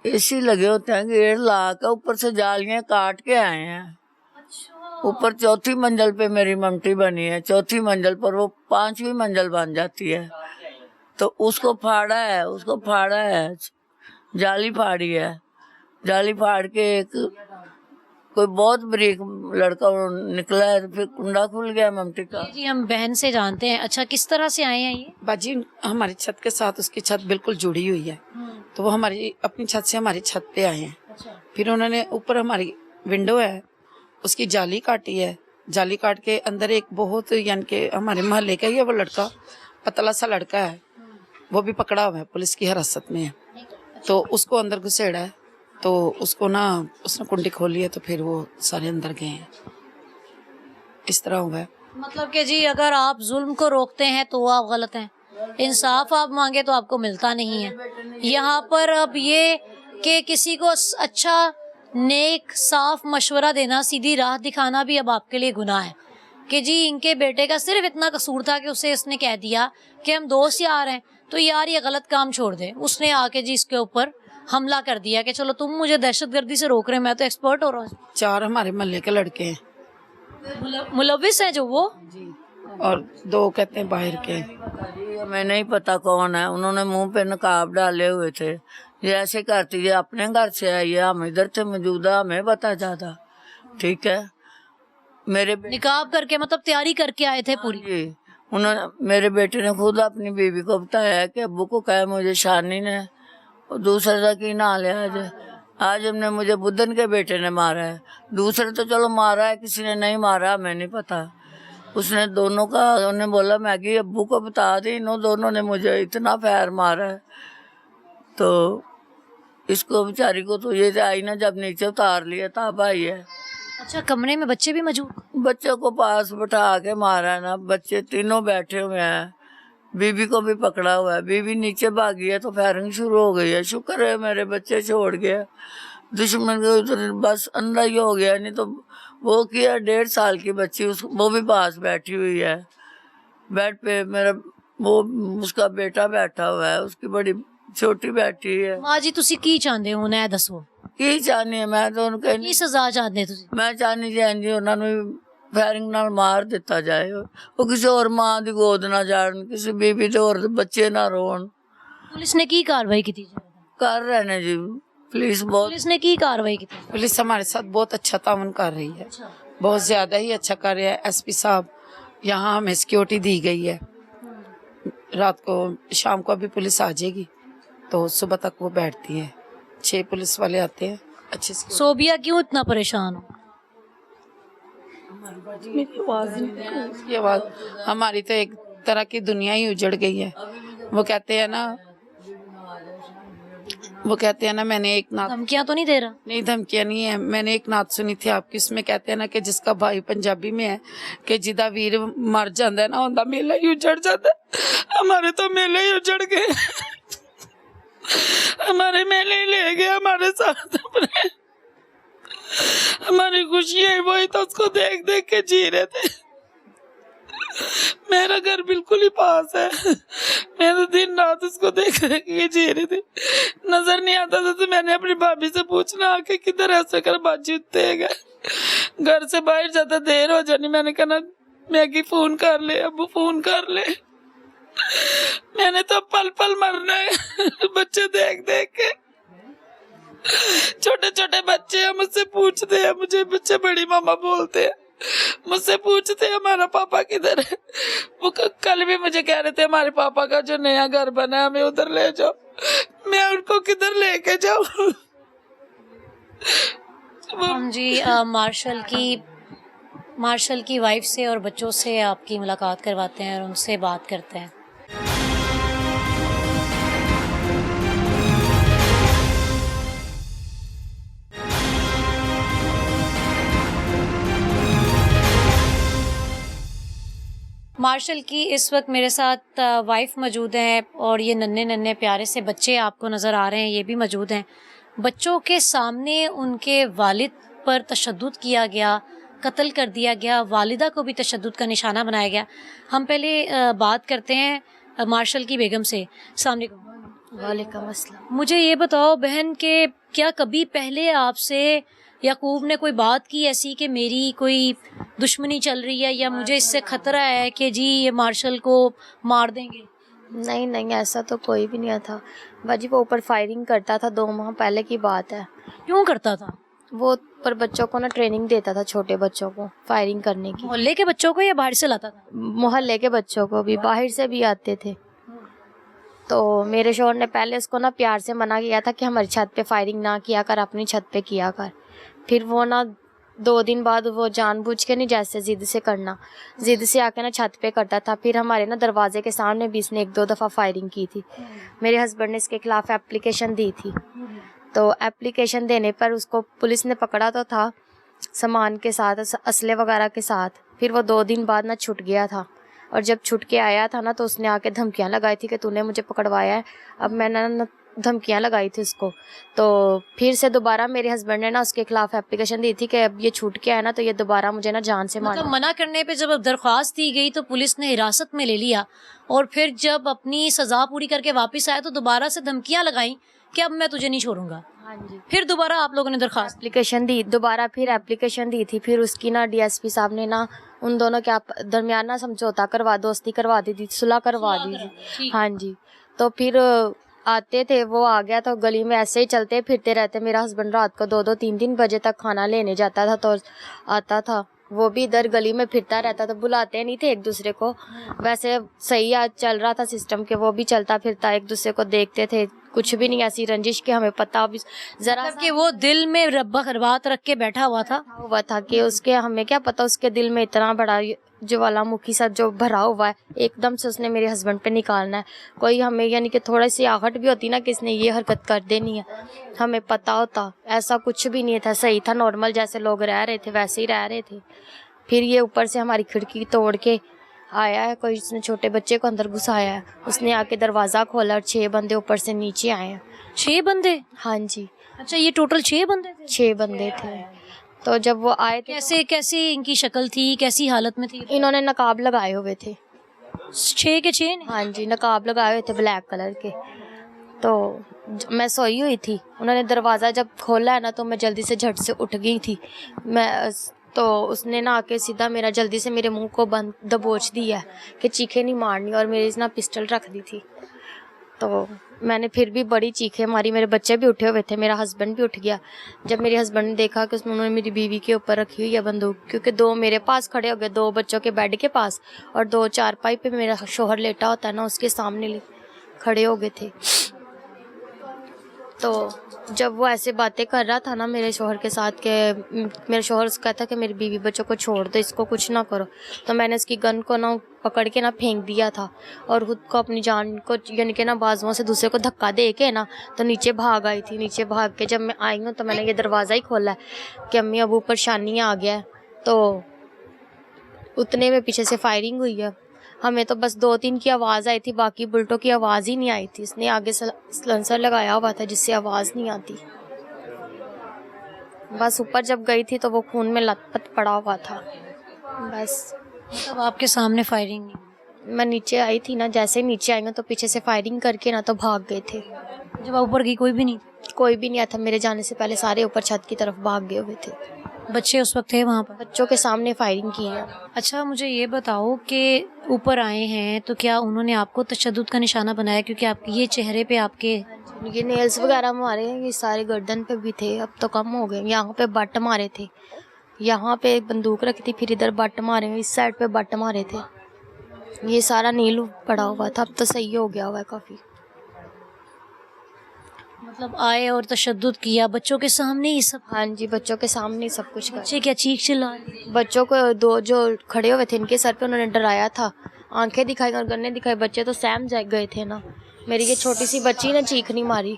एसी लगे होते हैं, गेट ला के ऊपर से जालियां काट के आए हैं। ऊपर 4थी मंजिल पे मेरी ममटी बनी है, 4थी मंजिल पर वो 5वीं मंजिल बन जाती है। तो उसको फाड़ा है, जाली फाड़ी है। जाली फाड़ के एक कोई बहुत बरीक लड़का निकला है, फिर कुंडा खुल गया ममटी का। जी हम बहन से जानते हैं। अच्छा किस तरह से आए हैं ये? बाजी हमारी छत के साथ उसकी छत बिल्कुल जुड़ी हुई है, तो वो हमारी अपनी छत से हमारी छत पे आए हैं। अच्छा। फिर उन्होंने ऊपर हमारी विंडो है उसकी जाली काटी है। जाली काट के अंदर एक बहुत यानी कि हमारे मोहल्ले का ही है वो लड़का, पतला सा लड़का है, वो भी पकड़ा हुआ है, पुलिस की हिरासत में है। तो उसको अंदर घुसेड़ा है, तो उसको ना उसने कुंडी खोली है, तो फिर वो सारे अंदर गए हैं। इस तरह हुआ है। मतलब कि जी अगर आप जुल्म को रोकते हैं तो आप गलत हैं, इंसाफ आप मांगे तो आपको मिलता नहीं है। यहाँ पर अब ये कि किसी को अच्छा नेक साफ मशवरा देना, सीधी राह दिखाना भी अब आपके लिए गुनाह है कि जी इनके बेटे का सिर्फ इतना कसूर था कि उसे इसने कह दिया कि हम दोस्त यार हैं, तो यार ये गलत काम छोड़ दे। उसने आके जी इसके ऊपर हमला कर दिया कि चलो तुम मुझे दहशतगर्दी से रोक रहे हैं, मैं तो एक्सपर्ट हो रहा हूँ। 4 हमारे मोहल्ले के लड़के हैं, मुलविस है जो वो जी, और 2 कहते हैं बाहर के। हमें नहीं पता कौन है। उन्होंने मुंह पे नकाब डाले हुए थे, ये ऐसे करती है अपने घर से आई है, हम इधर थे मौजूदा, हमें पता ज्यादा। ठीक है, मेरे निकाब करके मतलब तैयारी करके आए थे पूरी। जी, उन्होंने मेरे बेटे ने खुद अपनी बीवी को बताया कि अब्बू को कहा मुझे शानी ने और दूसरे का की ना लिया। आज हमने मुझे बुद्धन के बेटे ने मारा है, दूसरे तो चलो मारा है, किसी ने नहीं मारा, हमें नहीं पता। उसने दोनों का, उन्होंने बोला मैगी अब्बू को बता दी, इन दोनों ने मुझे इतना पैर मारा है। तो इसको बेचारी को तो ये आई ना, जब नीचे उतार लिया तब आई है। अच्छा कमरे में बच्चे भी मौजूद? बच्चों को पास बैठा के मारा है ना, बच्चे तीनों बैठे हुए हैं, बीबी को भी पकड़ा हुआ है। बीबी नीचे भागी है तो फायरिंग शुरू हो गई है। शुक्र है मेरे बच्चे छोड़ गया, दुश्मन को उधर बस अंधा ही हो गया। नहीं तो वो किया 1.5 साल की बच्ची, वो भी पास बैठी हुई है बेड पे। मेरा वो उसका बेटा बैठा हुआ है, उसकी बड़ी छोटी बैठी है। माँ जी तुसी की चाहते हो ना दसो? ਕੀ ਚਾਹਨੀ ਹੈ ਮੈਂ ਤਾਂ ਉਹਨੂੰ ਕੀ ਕਹਿੰਦੀ ਸਜ਼ਾ ਚਾਹੁੰਦੇ ਤੁਸੀਂ? ਮੈਂ ਚਾਹਨੀ ਜੀ ਉਹਨਾਂ ਨੂੰ ਵੀ ਫਾਇਰਿੰਗ ਨਾਲ ਮਾਰ ਦਿੱਤਾ ਜਾਏ, ਉਹ ਕਿਸੇ ਹੋਰ ਮਾਂ ਦੀ ਗੋਦ ਨਾ ਜਾਣ, ਕਿਸੇ ਬੀਬੀ ਦੇ ਹੋਰ ਬੱਚੇ ਨਾ ਰੋਣ। ਪੁਲਿਸ ਨੇ ਕੀ ਕਾਰਵਾਈ ਕੀਤੀ ਜੀ? कर रहे हैं जी, पुलिस बहुत पुलिस ने की कार्रवाई की? पुलिस हमारे साथ बहुत अच्छा ताउन कर रही है, बहुत ज़्यादा ही अच्छा कर रही है। एसपी साहब यहाँ हमें सिक्योरिटी दी गई है, रात को शाम को अभी पुलिस आ जाएगी तो सुबह तक वो बैठती है, 6 पुलिस वाले आते हैं अच्छे से। सोबिया क्यों इतना परेशान हो? ये आवाज़ हमारी तो एक तरह की दुनिया ही उजड़ गई है। वो कहते हैं ना मैंने एक नात, धमकियां तो नहीं दे रहा? नहीं धमकियां नहीं है, मैंने एक नात सुनी थी आपकी, उसमें कहते हैं ना कि जिसका भाई पंजाबी में है कि जिदा वीर मर जाता है ना उनका मेला ही उजड़ जाता है। हमारे तो मेले ही उजड़ गए, हमारे मेले ही ले गए हमारे साथ अपने, हमारी खुशियां वही तो उसको देख देख के जी रहे थे। मेरा घर बिल्कुल ही पास है, मैं तो दिन रात उसको देख देख के जी रही थी, नजर नहीं आता था। तो मैंने अपनी भाभी से पूछना आके किधर ऐसे कर बाजी उठते गए, घर से बाहर जाता देर हो जानी, मैंने कहा मैगी फोन कर ले, अबू फोन कर ले, मैंने तो पल पल मरना है बच्चे देख देख के। छोटे छोटे बच्चे हैं, मुझसे पूछते हैं, मुझे बच्चे बड़ी मामा बोलते हैं, मुझसे पूछते हैं हमारा पापा किधर है। वो कल भी मुझे कह रहे थे हमारे पापा का जो नया घर बना है हमें उधर ले जाओ, मैं उनको किधर लेके जाऊं। हम जी मार्शल की वाइफ से और बच्चों से आपकी मुलाकात करवाते हैं और उनसे बात करते हैं। मार्शल की इस वक्त मेरे साथ वाइफ मौजूद है और ये नन्हे नन्हे प्यारे से बच्चे आपको नज़र आ रहे हैं, ये भी मौजूद हैं। बच्चों के सामने उनके वालिद पर तशद्दुद किया गया, कत्ल कर दिया गया, वालिदा को भी तशद्दुद का निशाना बनाया गया। हम पहले बात करते हैं मार्शल की बेगम से। अस्सलाम वालेकुम। वालेकुम अस्सलाम। मुझे ये बताओ बहन के क्या कभी पहले आपसे याकूब ने कोई बात की ऐसी कि मेरी कोई दुश्मनी चल रही है या मुझे इससे खतरा है कि जी ये मार्शल को मार देंगे? नहीं नहीं, ऐसा तो कोई भी नहीं था बाजी। वो ऊपर फायरिंग करता था, 2 माह पहले की बात है। क्यों करता था वो? पर बच्चों को ना ट्रेनिंग देता था, छोटे बच्चों को फायरिंग करने की। मोहल्ले के बच्चों को या बाहर से लाता था? मोहल्ले के बच्चों को भी, बाहर से भी आते थे। तो मेरे शोहर ने पहले उसको ना प्यार से मना किया था कि हमारी छत पे फायरिंग ना किया कर, अपनी छत पे किया कर। फिर वो ना 2 दिन बाद वो जानबूझ के नहीं, जैसे ज़िद से करना, ज़िद से आके ना छत पे करता था। फिर हमारे ना दरवाजे के सामने भी इसने 1-2 दफ़ा फायरिंग की थी। मेरे हस्बैंड ने इसके खिलाफ़ एप्लीकेशन दी थी, तो एप्लीकेशन देने पर उसको पुलिस ने पकड़ा तो था सामान के साथ, असले वगैरह के साथ। फिर वो 2 दिन बाद ना छूट गया था, और जब छूट के आया था ना तो उसने आके धमकियाँ लगाई थी कि तूने मुझे पकड़वाया है। अब मैंने ना धमकियाँ लगाई थी उसको। तो फिर से दोबारा मेरे हस्बैंड ने ना उसके खिलाफ एप्लीकेशन दी थी कि अब ये छूट के आया ना तो ये दोबारा मुझे ना जान से मार। मतलब मना करने पे जब दरख्वास्त दी गई तो पुलिस ने हिरासत में ले लिया, और फिर जब अपनी सजा पूरी करके वापस आया तो दोबारा से धमकियाँ लगाई कि अब मैं तुझे नहीं छोड़ूंगा। हाँ जी। फिर दोबारा आप लोगों ने दरख्वास्त एप्लीकेशन दी, दोबारा फिर एप्लीकेशन दी थी। फिर उसकी ना डीएसपी साहब ने ना उन दोनों के दरमियान ना समझौता करवा, दोस्ती करवा दी थी, सुलह करवा दी थी। हाँ जी। तो फिर आते थे, वो आ गया तो गली में ऐसे ही चलते फिरते रहते। मेरा हस्बैंड रात को 2-2 3-3 बजे तक खाना लेने जाता था, तो आता था वो भी इधर गली में फिरता रहता था। बुलाते नहीं थे एक दूसरे को, वैसे सही आज चल रहा था सिस्टम के, वो भी चलता फिरता एक दूसरे को देखते थे। कुछ भी नहीं ऐसी रंजिश कि हमें पता भी जरा कि वो दिल में रब्बा खरबात रख के बैठा हुआ था कि उसके, हमें क्या पता उसके दिल में इतना बड़ा ज्वालामुखी सा जो भरा हुआ है, एकदम से उसने मेरे हस्बैंड पे निकालना है। कोई हमें यानी कि थोड़ी सी आहट भी होती ना कि इसने ये हरकत कर देनी है, हमें पता होता। ऐसा कुछ भी नहीं था, सही था, नॉर्मल जैसे लोग रह रहे थे वैसे ही रह रहे थे। फिर ये ऊपर से हमारी खिड़की तोड़ के आया है, कोई उसने छोटे बच्चे को अंदर घुसाया है, उसने आके दरवाज़ा खोला और 6 बंदे ऊपर से नीचे आए हैं। 6 बंदे? हाँ जी। अच्छा, ये टोटल 6 बंदे थे? 6 बंदे थे। तो जब वो आए थे, कैसे इनकी शक्ल थी, कैसी हालत में थी? इन्होंने नकाब लगाए हुए थे। 6 के 6? हाँ जी, नकाब लगाए हुए थे ब्लैक कलर के। तो मैं सोई हुई थी, उन्होंने दरवाज़ा जब खोला है ना तो मैं जल्दी से झट से उठ गई थी। तो उसने ना आके सीधा मेरा जल्दी से मेरे मुंह को बंद दबोच दिया है कि चीखें नहीं मारनी, और मेरी ना पिस्टल रख दी थी। तो मैंने फिर भी बड़ी चीखें मारी, मेरे बच्चे भी उठे हुए थे, मेरा हस्बैंड भी उठ गया। जब मेरे हस्बैंड ने देखा कि उन्होंने मेरी बीवी के ऊपर रखी हुई है बंदूक, क्योंकि 2 मेरे पास खड़े हो गए, 2 बच्चों के बेड के पास, और 2 चारपाई पे मेरा शोहर लेटा होता है ना, उसके सामने खड़े हो गए थे। तो जब वो ऐसे बातें कर रहा था ना मेरे शोहर के साथ, के मेरे शोहर कहता कि मेरी बीवी बच्चों को छोड़ दो, इसको कुछ ना करो, तो मैंने उसकी गन को ना पकड़ के ना फेंक दिया था, और खुद को अपनी जान को यानी कि ना बाजुओं से दूसरे को धक्का दे के ना तो नीचे भाग आई थी। नीचे भाग के जब मैं आई हूँ तो मैंने ये दरवाज़ा ही खोला है कि अम्मी अब ऊपर शानियाँ आ गया है। तो उतने में पीछे से फायरिंग हुई है। हमें तो बस 2-3 की आवाज़ आई थी, बाकी बुलेटों की आवाज़ ही नहीं आई थी। इसने आगे सलेंसर लगाया हुआ था जिससे आवाज़ नहीं आती। बस ऊपर जब गई थी तो वो खून में लथपथ पड़ा हुआ था। बस मतलब आपके सामने फायरिंग नहीं? मैं नीचे आई थी ना, जैसे ही नीचे आई ना तो पीछे से फायरिंग करके ना तो भाग गए थे। जब आप ऊपर गई कोई भी नहीं? कोई भी नहीं आया था, मेरे जाने से पहले सारे ऊपर छत की तरफ भाग गए हुए थे। बच्चे उस वक्त थे वहाँ पर? बच्चों के सामने फायरिंग की है। अच्छा, मुझे ये बताओ कि ऊपर आए हैं तो क्या उन्होंने आपको तशद्दुद का निशाना बनाया? क्योंकि आपके ये चेहरे पे आपके ये नेल्स वगैरह मारे हैं, ये सारे गर्दन पे भी थे, अब तो कम हो गए। यहाँ पे बट मारे थे, यहाँ पे बंदूक रखी थी, फिर इधर बट मारे, इस साइड पे बट मारे थे। ये सारा नील पड़ा हुआ था, अब तो सही हो गया हुआ है काफ़ी। मतलब आए और तशद्दुद किया बच्चों के सामने ही सब? हाँ जी, बच्चों के सामने सब कुछ कर। बच्चे क्या चीख चिल्ला? बच्चों को 2 जो खड़े हुए थे इनके सर पे उन्होंने डराया था, आंखें दिखाई और गन्ने दिखाए। बच्चे तो सहम जा गए थे ना। मेरी ये छोटी सी बच्ची ने चीख नहीं मारी।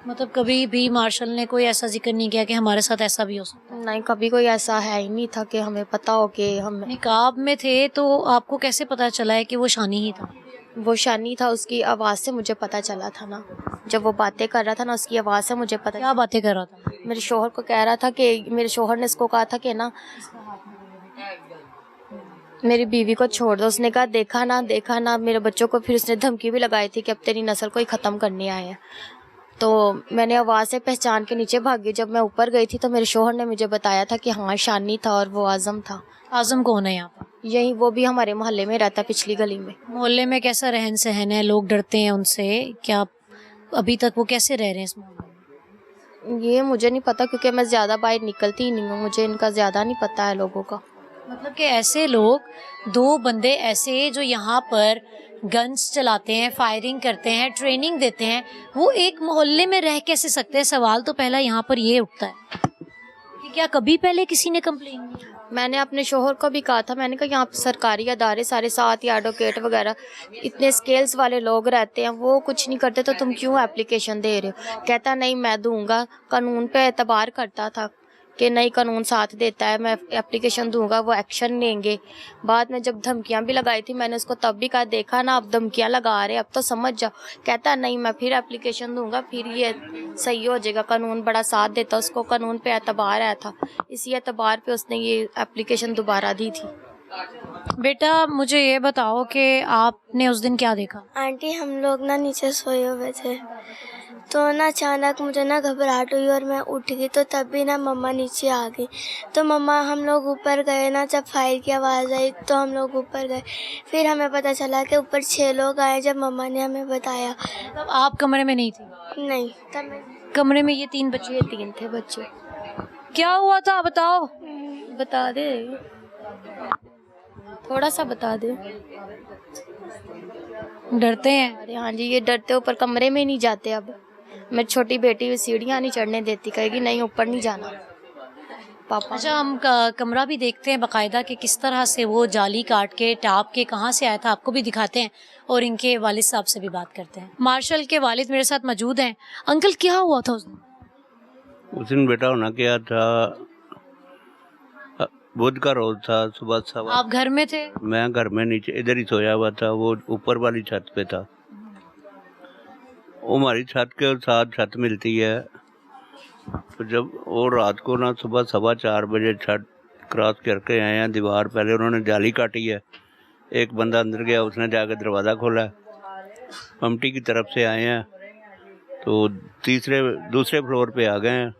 मतलब कभी भी मार्शल ने कोई ऐसा जिक्र नहीं किया कि हमारे साथ ऐसा भी हो सकता? नहीं, कभी कोई ऐसा है ही नहीं था कि हमें पता हो कि हम। निकाब में थे तो आपको कैसे पता चला है कि वो शानी ही था? वो शानी था, उसकी आवाज़ से मुझे पता चला था ना, जब वो बातें कर रहा था ना उसकी आवाज़ से मुझे पता। क्या बातें कर रहा था? मेरे शोहर को कह रहा था कि मेरे शोहर ने इसको कहा था कि ना मेरी बीवी को छोड़ दो। उसने कहा देखा ना मेरे बच्चों को। फिर उसने धमकी भी लगाई थी कि अब तेरी नस्ल को ही ख़त्म करने आए हैं। तो मैंने आवाज़ से पहचान के नीचे भागी। जब मैं ऊपर गई थी तो मेरे शोहर ने मुझे बताया था कि हाँ शानी था और वो आज़म था। आज़म कौन है यहाँ पर? यही, वो भी हमारे मोहल्ले में रहता, पिछली गली में। मोहल्ले में कैसा रहन सहन है? लोग डरते हैं उनसे? क्या अभी तक वो कैसे रह रहे हैं इस मोहल्ले में? ये मुझे नहीं पता क्योंकि मैं ज़्यादा बाहर निकलती ही नहीं हूँ, मुझे इनका ज़्यादा नहीं पता है लोगों का। मतलब कि ऐसे लोग, 2 बंदे ऐसे जो यहाँ पर गन्स चलाते हैं, फायरिंग करते हैं, ट्रेनिंग देते हैं, वो एक मोहल्ले में रह कैसे सकते हैं? सवाल तो पहला यहाँ पर ये उठता है कि क्या कभी पहले किसी ने कंप्लेन की? मैंने अपने शोहर को भी कहा था, मैंने कहा यहाँ पे सरकारी अदारे सारे साथ या एडवोकेट वगैरह इतने स्केल्स वाले लोग रहते हैं, वो कुछ नहीं करते तो तुम क्यों एप्लीकेशन दे रहे हो? कहता नहीं मैं दूंगा, कानून पे एतबार करता था कि नहीं कानून साथ देता है, मैं एप्लीकेशन दूंगा, वो एक्शन लेंगे। बाद में जब धमकियां भी लगाई थी मैंने उसको तब भी कहा देखा ना अब धमकियां लगा रहे, अब तो समझ जाओ। कहता नहीं मैं फिर एप्लीकेशन दूंगा, फिर ये सही हो जाएगा, कानून बड़ा साथ देता। उसको कानून पे एतबार आया था, इसी एतबार पे उसने ये एप्लीकेशन दोबारा दी थी। बेटा मुझे ये बताओ कि आपने उस दिन क्या देखा? आंटी हम लोग ना नीचे सोए हुए थे तो ना अचानक मुझे ना घबराहट हुई और मैं उठ गई। तो तब भी ना मम्मा नीचे आ गई। तो मम्मा हम लोग ऊपर गए ना, जब फायर की आवाज़ आई तो हम लोग ऊपर गए। फिर हमें पता चला कि ऊपर 6 लोग आए। जब मम्मा ने हमें बताया। तब आप कमरे में नहीं थी? नहीं, तब मैं कमरे में ये 3 बच्चे? ये 3 थे बच्चे। क्या हुआ था बताओ? बता दे, थोड़ा सा बता दे। डरते हैं? अरे हाँ जी, ये डरते ऊपर कमरे में नहीं जाते। अब मेरी छोटी बेटी सीढ़ियाँ नहीं चढ़ने देती, कहेगी नहीं ऊपर नहीं जाना पापा। अच्छा, हम कमरा भी देखते हैं बाकायदा कि किस तरह से वो जाली काट के टाप के कहाँ से आया था, आपको भी दिखाते हैं और इनके वालिद साहब से भी बात करते हैं। मार्शल के वालिद मेरे साथ मौजूद हैं। अंकल क्या हुआ था उस दिन? उस दिन बेटा होना क्या था, बुध का रोज था, सुबह सवा। आप घर में थे? मैं घर में नीचे इधर ही सोया हुआ था, वो ऊपर वाली छत पे था। वो हमारी छत के साथ छत मिलती है। तो जब वो रात को ना सुबह 4:15 बजे छत क्रॉस करके आए हैं, दीवार पहले उन्होंने जाली काटी है, एक बंदा अंदर गया, उसने जाकर दरवाज़ा खोला। ममटी की तरफ से आए हैं तो दूसरे फ्लोर पे आ गए हैं।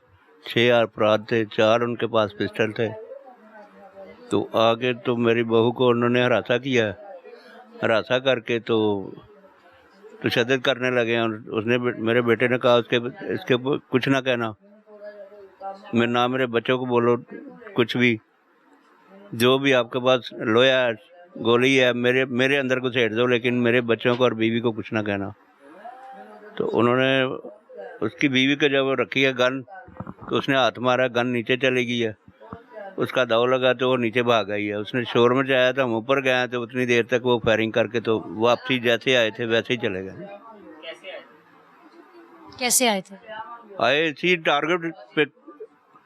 6 अपराध थे, 4 उनके पास पिस्टल थे। तो आगे तो मेरी बहू को उन्होंने हरासा किया। हरासा करके तो तशद्दुद करने लगे। और उसने मेरे बेटे ने कहा इसके ऊपर कुछ ना कहना, मैं ना मेरे बच्चों को बोलो कुछ भी, जो भी आपके पास लोया है, गोली है, मेरे अंदर को छेड़ दो, लेकिन मेरे बच्चों को और बीवी को कुछ ना कहना। तो उन्होंने उसकी बीवी को जब रखी है गन, तो उसने हाथ मारा, गन नीचे चली गई है। उसका दाव लगा तो वो नीचे भाग गई है। उसने शोर मचाया तो हम ऊपर गए, तो उतनी देर तक वो फायरिंग करके तो वापसी जैसे आए थे वैसे ही चले गए। कैसे आए थे? आए इसी टारगेट पे,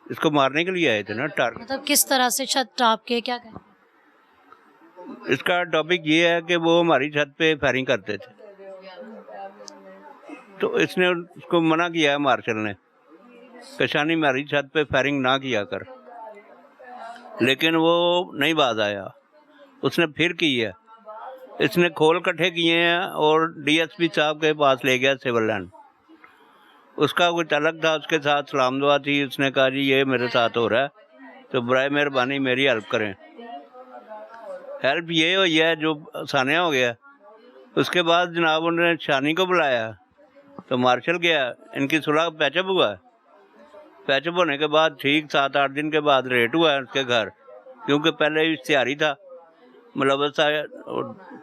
इसको मारने के लिए आए थे ना। टारगेट मतलब किस तरह से छत टाप के, क्या कहें? इसका टॉपिक ये है कि वो हमारी छत पे फायरिंग करते थे, तो इसने उसको मना किया है मार्शल ने, कशानी हमारी छत पे फायरिंग ना किया कर, लेकिन वो नहीं बाज आया। उसने फिर की है। इसने खोल इकट्ठे किए हैं और डीएसपी साहब के पास ले गया सिविल लाइन। उसका कुछ अलग था, उसके साथ सलाम दुआ थी। उसने कहा जी ये मेरे साथ हो रहा है, तो बराए मेहरबानी मेरी हेल्प करें। हेल्प ये हुई है जो सानिया हो गया। उसके बाद जनाब उन्होंने शानी को बुलाया, तो मार्शल गया, इनकी सुलह पैचअप हुआ। पैचअप होने के बाद ठीक 7-8 दिन के बाद रेट हुआ है उसके घर, क्योंकि पहले इश्तिहारी था, मुलव्वस था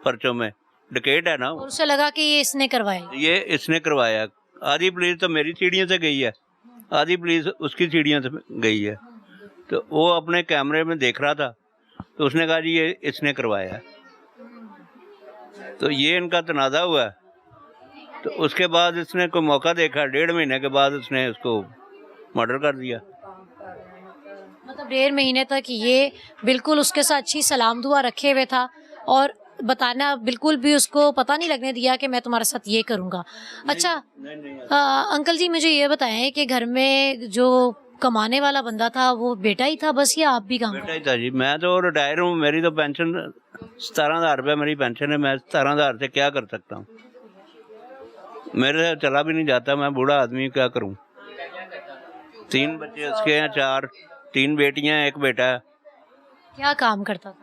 पर्चों में, डकैत है ना। और उसे लगा कि ये इसने करवाया। ये इसने करवाया। आधी पुलिस तो मेरी सीढ़ियों से गई है, आधी पुलिस उसकी सीढ़ियों से गई है। तो वो अपने कैमरे में देख रहा था, तो उसने कहा जी ये इसने करवाया। तो ये इनका तनाज़ा हुआ। तो उसके बाद इसने कोई मौका देखा, 1.5 महीने के बाद उसने उसको मर्डर कर दिया। मतलब 1.5 महीने तक ये बिल्कुल उसके साथ अच्छी सलाम दुआ रखे हुए था, और बताना बिल्कुल भी उसको पता नहीं लगने दिया कि मैं तुम्हारे साथ ये करूँगा। अच्छा अंकल जी, मुझे ये बताएं कि घर में जो कमाने वाला बंदा था वो बेटा ही था बस, या आप भी काम बेटा ही था जी। मैं तो रिटायर हूँ, मेरी तो पेंशन 17,000 रुपये मेरी पेंशन है। मैं 17,000 से क्या कर सकता हूँ? मेरे से चला भी नहीं जाता, मैं बूढ़ा आदमी क्या करूँ। 3 बच्चे उसके हैं, 3 बेटियाँ, 1 बेटा है। क्या काम करता था?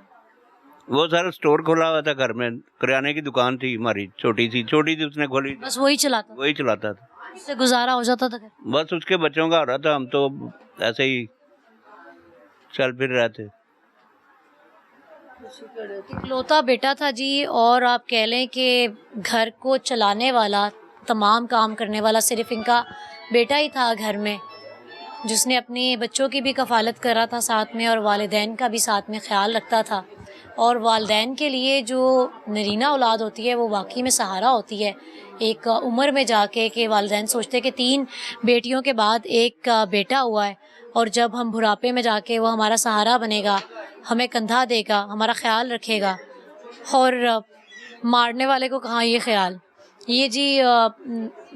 वो सर स्टोर खोला हुआ था घर में, किराने की दुकान थी हमारी, छोटी सी उसने खोली, बस वही चलाता, वही चलाता था। उससे गुजारा हो जाता था घर? बस उसके बच्चों का हो रहा था, हम तो ऐसे ही चल फिर रहे थे। इकलौता बेटा था जी, और आप कह लें कि घर को चलाने वाला, तमाम काम करने वाला सिर्फ इनका बेटा ही था घर में, जिसने अपने बच्चों की भी कफ़ालत कर रहा था साथ में, और वालिदैन का भी साथ में ख्याल रखता था। और वालिदैन के लिए जो नरीना औलाद होती है वो वाकई में सहारा होती है एक उम्र में जाके, कि वालिदैन सोचते कि 3 बेटियों के बाद एक बेटा हुआ है, और जब हम बुढ़ापे में जाके वो हमारा सहारा बनेगा, हमें कंधा देगा, हमारा ख्याल रखेगा। और मारने वाले को कहाँ ये ख्याल। ये जी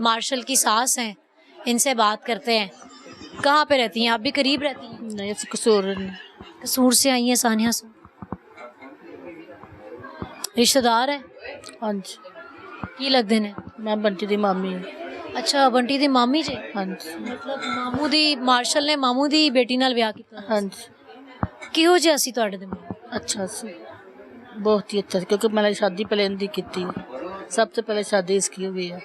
मार्शल की सास हैं, इनसे बात करते हैं। कहाँ पे रहती हैं आप? भी करीब रहती हैं? नहीं, ਅਸੀਂ कसूर कसूर से आई हैं, सानिया से। रिश्तेदार है? हाँ जी, की लगते ने? मैं बंटी दी मामी हूँ। अच्छा, बंटी दी मामी जी। हाँ जी, मतलब मामू दी, मार्शल ने मामू दी बेटी नाल विआह कीता। हाँ जी, किहो जिहा सी तुहाडे दिल? अच्छा सी, बहुत ही अच्छा, क्योंकि मैंने शादी पहले इनकी की थी, सबसे पहले शादी इसकी हुई है।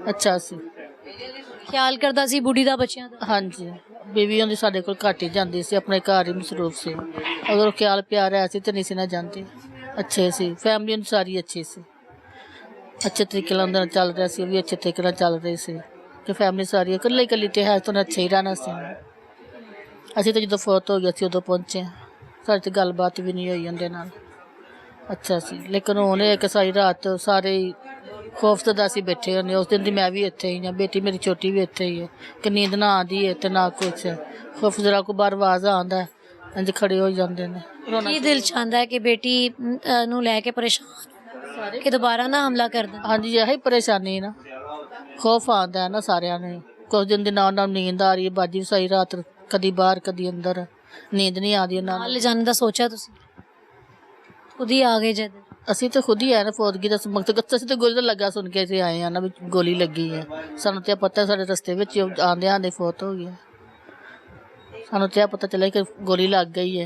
अच्छा सी, ख्याल करदा सी बुढ़ी दा, बच्चियां दा? हाँ जी, बीवी ਉਹਦੀ ਸਾਡੇ ਕੋਲ ਘੱਟ ਹੀ ਜਾਂਦੀ ਸੀ, ਆਪਣੇ ਘਰ ਹੀ ਮਸਰੂਫ ਸੀ। ਅਗਰ ਉਹ ਖਿਆਲ ਪਿਆਰ ਹੈ ਸੀ ਤੇ ਨਹੀਂ ਸੀ ਨਾ ਜਾਂਦੀ। ਅੱਛੇ ਸੀ, ਫੈਮਿਲੀ ਨੂੰ ਸਾਰੀ ਅੱਛੀ ਸੀ, ਅੱਛੇ ਤਰੀਕੇ ਨਾਲ ਉਹਨਾਂ ਨਾਲ ਚੱਲ ਰਿਹਾ ਸੀ, ਉਹ ਵੀ ਅੱਛੇ ਤਰੀਕੇ ਨਾਲ ਚੱਲ ਰਹੀ ਸੀ, ਕਿ ਫੈਮਿਲੀ ਸਾਰੀ ਇਕੱਲੇ ਇਕੱਲੀ ਤੇ ਹੈ ਤਾਂ ਅੱਛਾ ਹੀ ਰਹਿਣਾ ਸੀ। ਅਸੀਂ ਤਾਂ ਜਦੋਂ ਫੌਤ ਹੋ ਗਿਆ ਸੀ ਉਦੋਂ ਪਹੁੰਚੇ, ਸਾਡੇ ਤੇ ਗੱਲਬਾਤ ਵੀ ਨਹੀਂ ਹੋਈ ਉਹਦੇ ਨਾਲ। ਅੱਛਾ ਸੀ, ਲੇਕਿਨ ਹੁਣ ਇਹ ਕਿ ਸਾਰੀ ਰਾਤ ਸਾਰੇ ਖੌਫਜ਼ਦਾ ਅਸੀਂ ਬੈਠੇ ਹੁੰਦੇ। ਉਸ ਦਿਨ ਦੀ ਮੈਂ ਵੀ ਇੱਥੇ ਹੀ ਹਾਂ, ਬੇਟੀ ਮੇਰੀ ਛੋਟੀ ਵੀ ਇੱਥੇ ਹੀ ਹੈ, ਕਿ ਨੀਂਦ ਨਾ ਆਉਂਦੀ ਹੈ ਤੇ ਨਾ ਕੁਛ। ਖੌਫ ਜ਼ਰਾ ਕੋ ਬਾਹਰ ਆਵਾਜ਼ ਆਉਂਦਾ, ਇੰਝ ਖੜੇ ਹੋ ਜਾਂਦੇ ਨੇ। ਕੀ ਦਿਲ ਚਾਹੁੰਦਾ ਹੈ ਕਿ ਬੇਟੀ ਨੂੰ ਲੈ ਕੇ ਪਰੇਸ਼ਾਨ ਕਿ ਦੁਬਾਰਾ ਨਾ ਹਮਲਾ ਕਰ ਦੇਣ? ਹਾਂਜੀ, ਇਹੀ ਪਰੇਸ਼ਾਨੀ ਨਾ, ਖੌਫ ਆਉਂਦਾ ਹੈ ਨਾ ਸਾਰਿਆਂ ਨੂੰ। ਕੁਝ ਦਿਨ ਦੀ ਨਾਲ ਨਾਲ ਨੀਂਦ ਆ ਰਹੀ ਹੈ, ਬਾਜੀ ਸਾਰੀ ਰਾਤ ਕਦੀ ਬਾਹਰ ਕਦੀ ਅੰਦਰ, ਨੀਂਦ ਨਹੀਂ ਆਉਂਦੀ ਉਹਨਾਂ ਨਾਲ ਲਿਜਾਣ ਦਾ ਸੋਚਿਆ ਤੁਸੀਂ? ਖੁਦ ਹੀ ਆ ਗਏ ਜਦ? ਅਸੀਂ ਤਾਂ ਖੁਦ ਹੀ ਆਏ ਨਾ ਫੌਤਗੀ ਦਾ ਮਕਤ ਅਸੀਂ ਤਾਂ ਗੋਲੀ ਦਾ ਲੱਗਾ ਸੁਣ ਕੇ ਅਸੀਂ ਆਏ ਆ ਨਾ ਵੀ ਗੋਲੀ ਲੱਗੀ ਹੈ। ਸਾਨੂੰ ਤਾਂ ਪਤਾ ਸਾਡੇ ਰਸਤੇ ਵਿੱਚ ਆਉਂਦੇ ਆਉਂਦੇ ਫੌਤ ਹੋ ਗਿਆ। ਸਾਨੂੰ ਤਾਂ पता चला कि गोली लग गई है।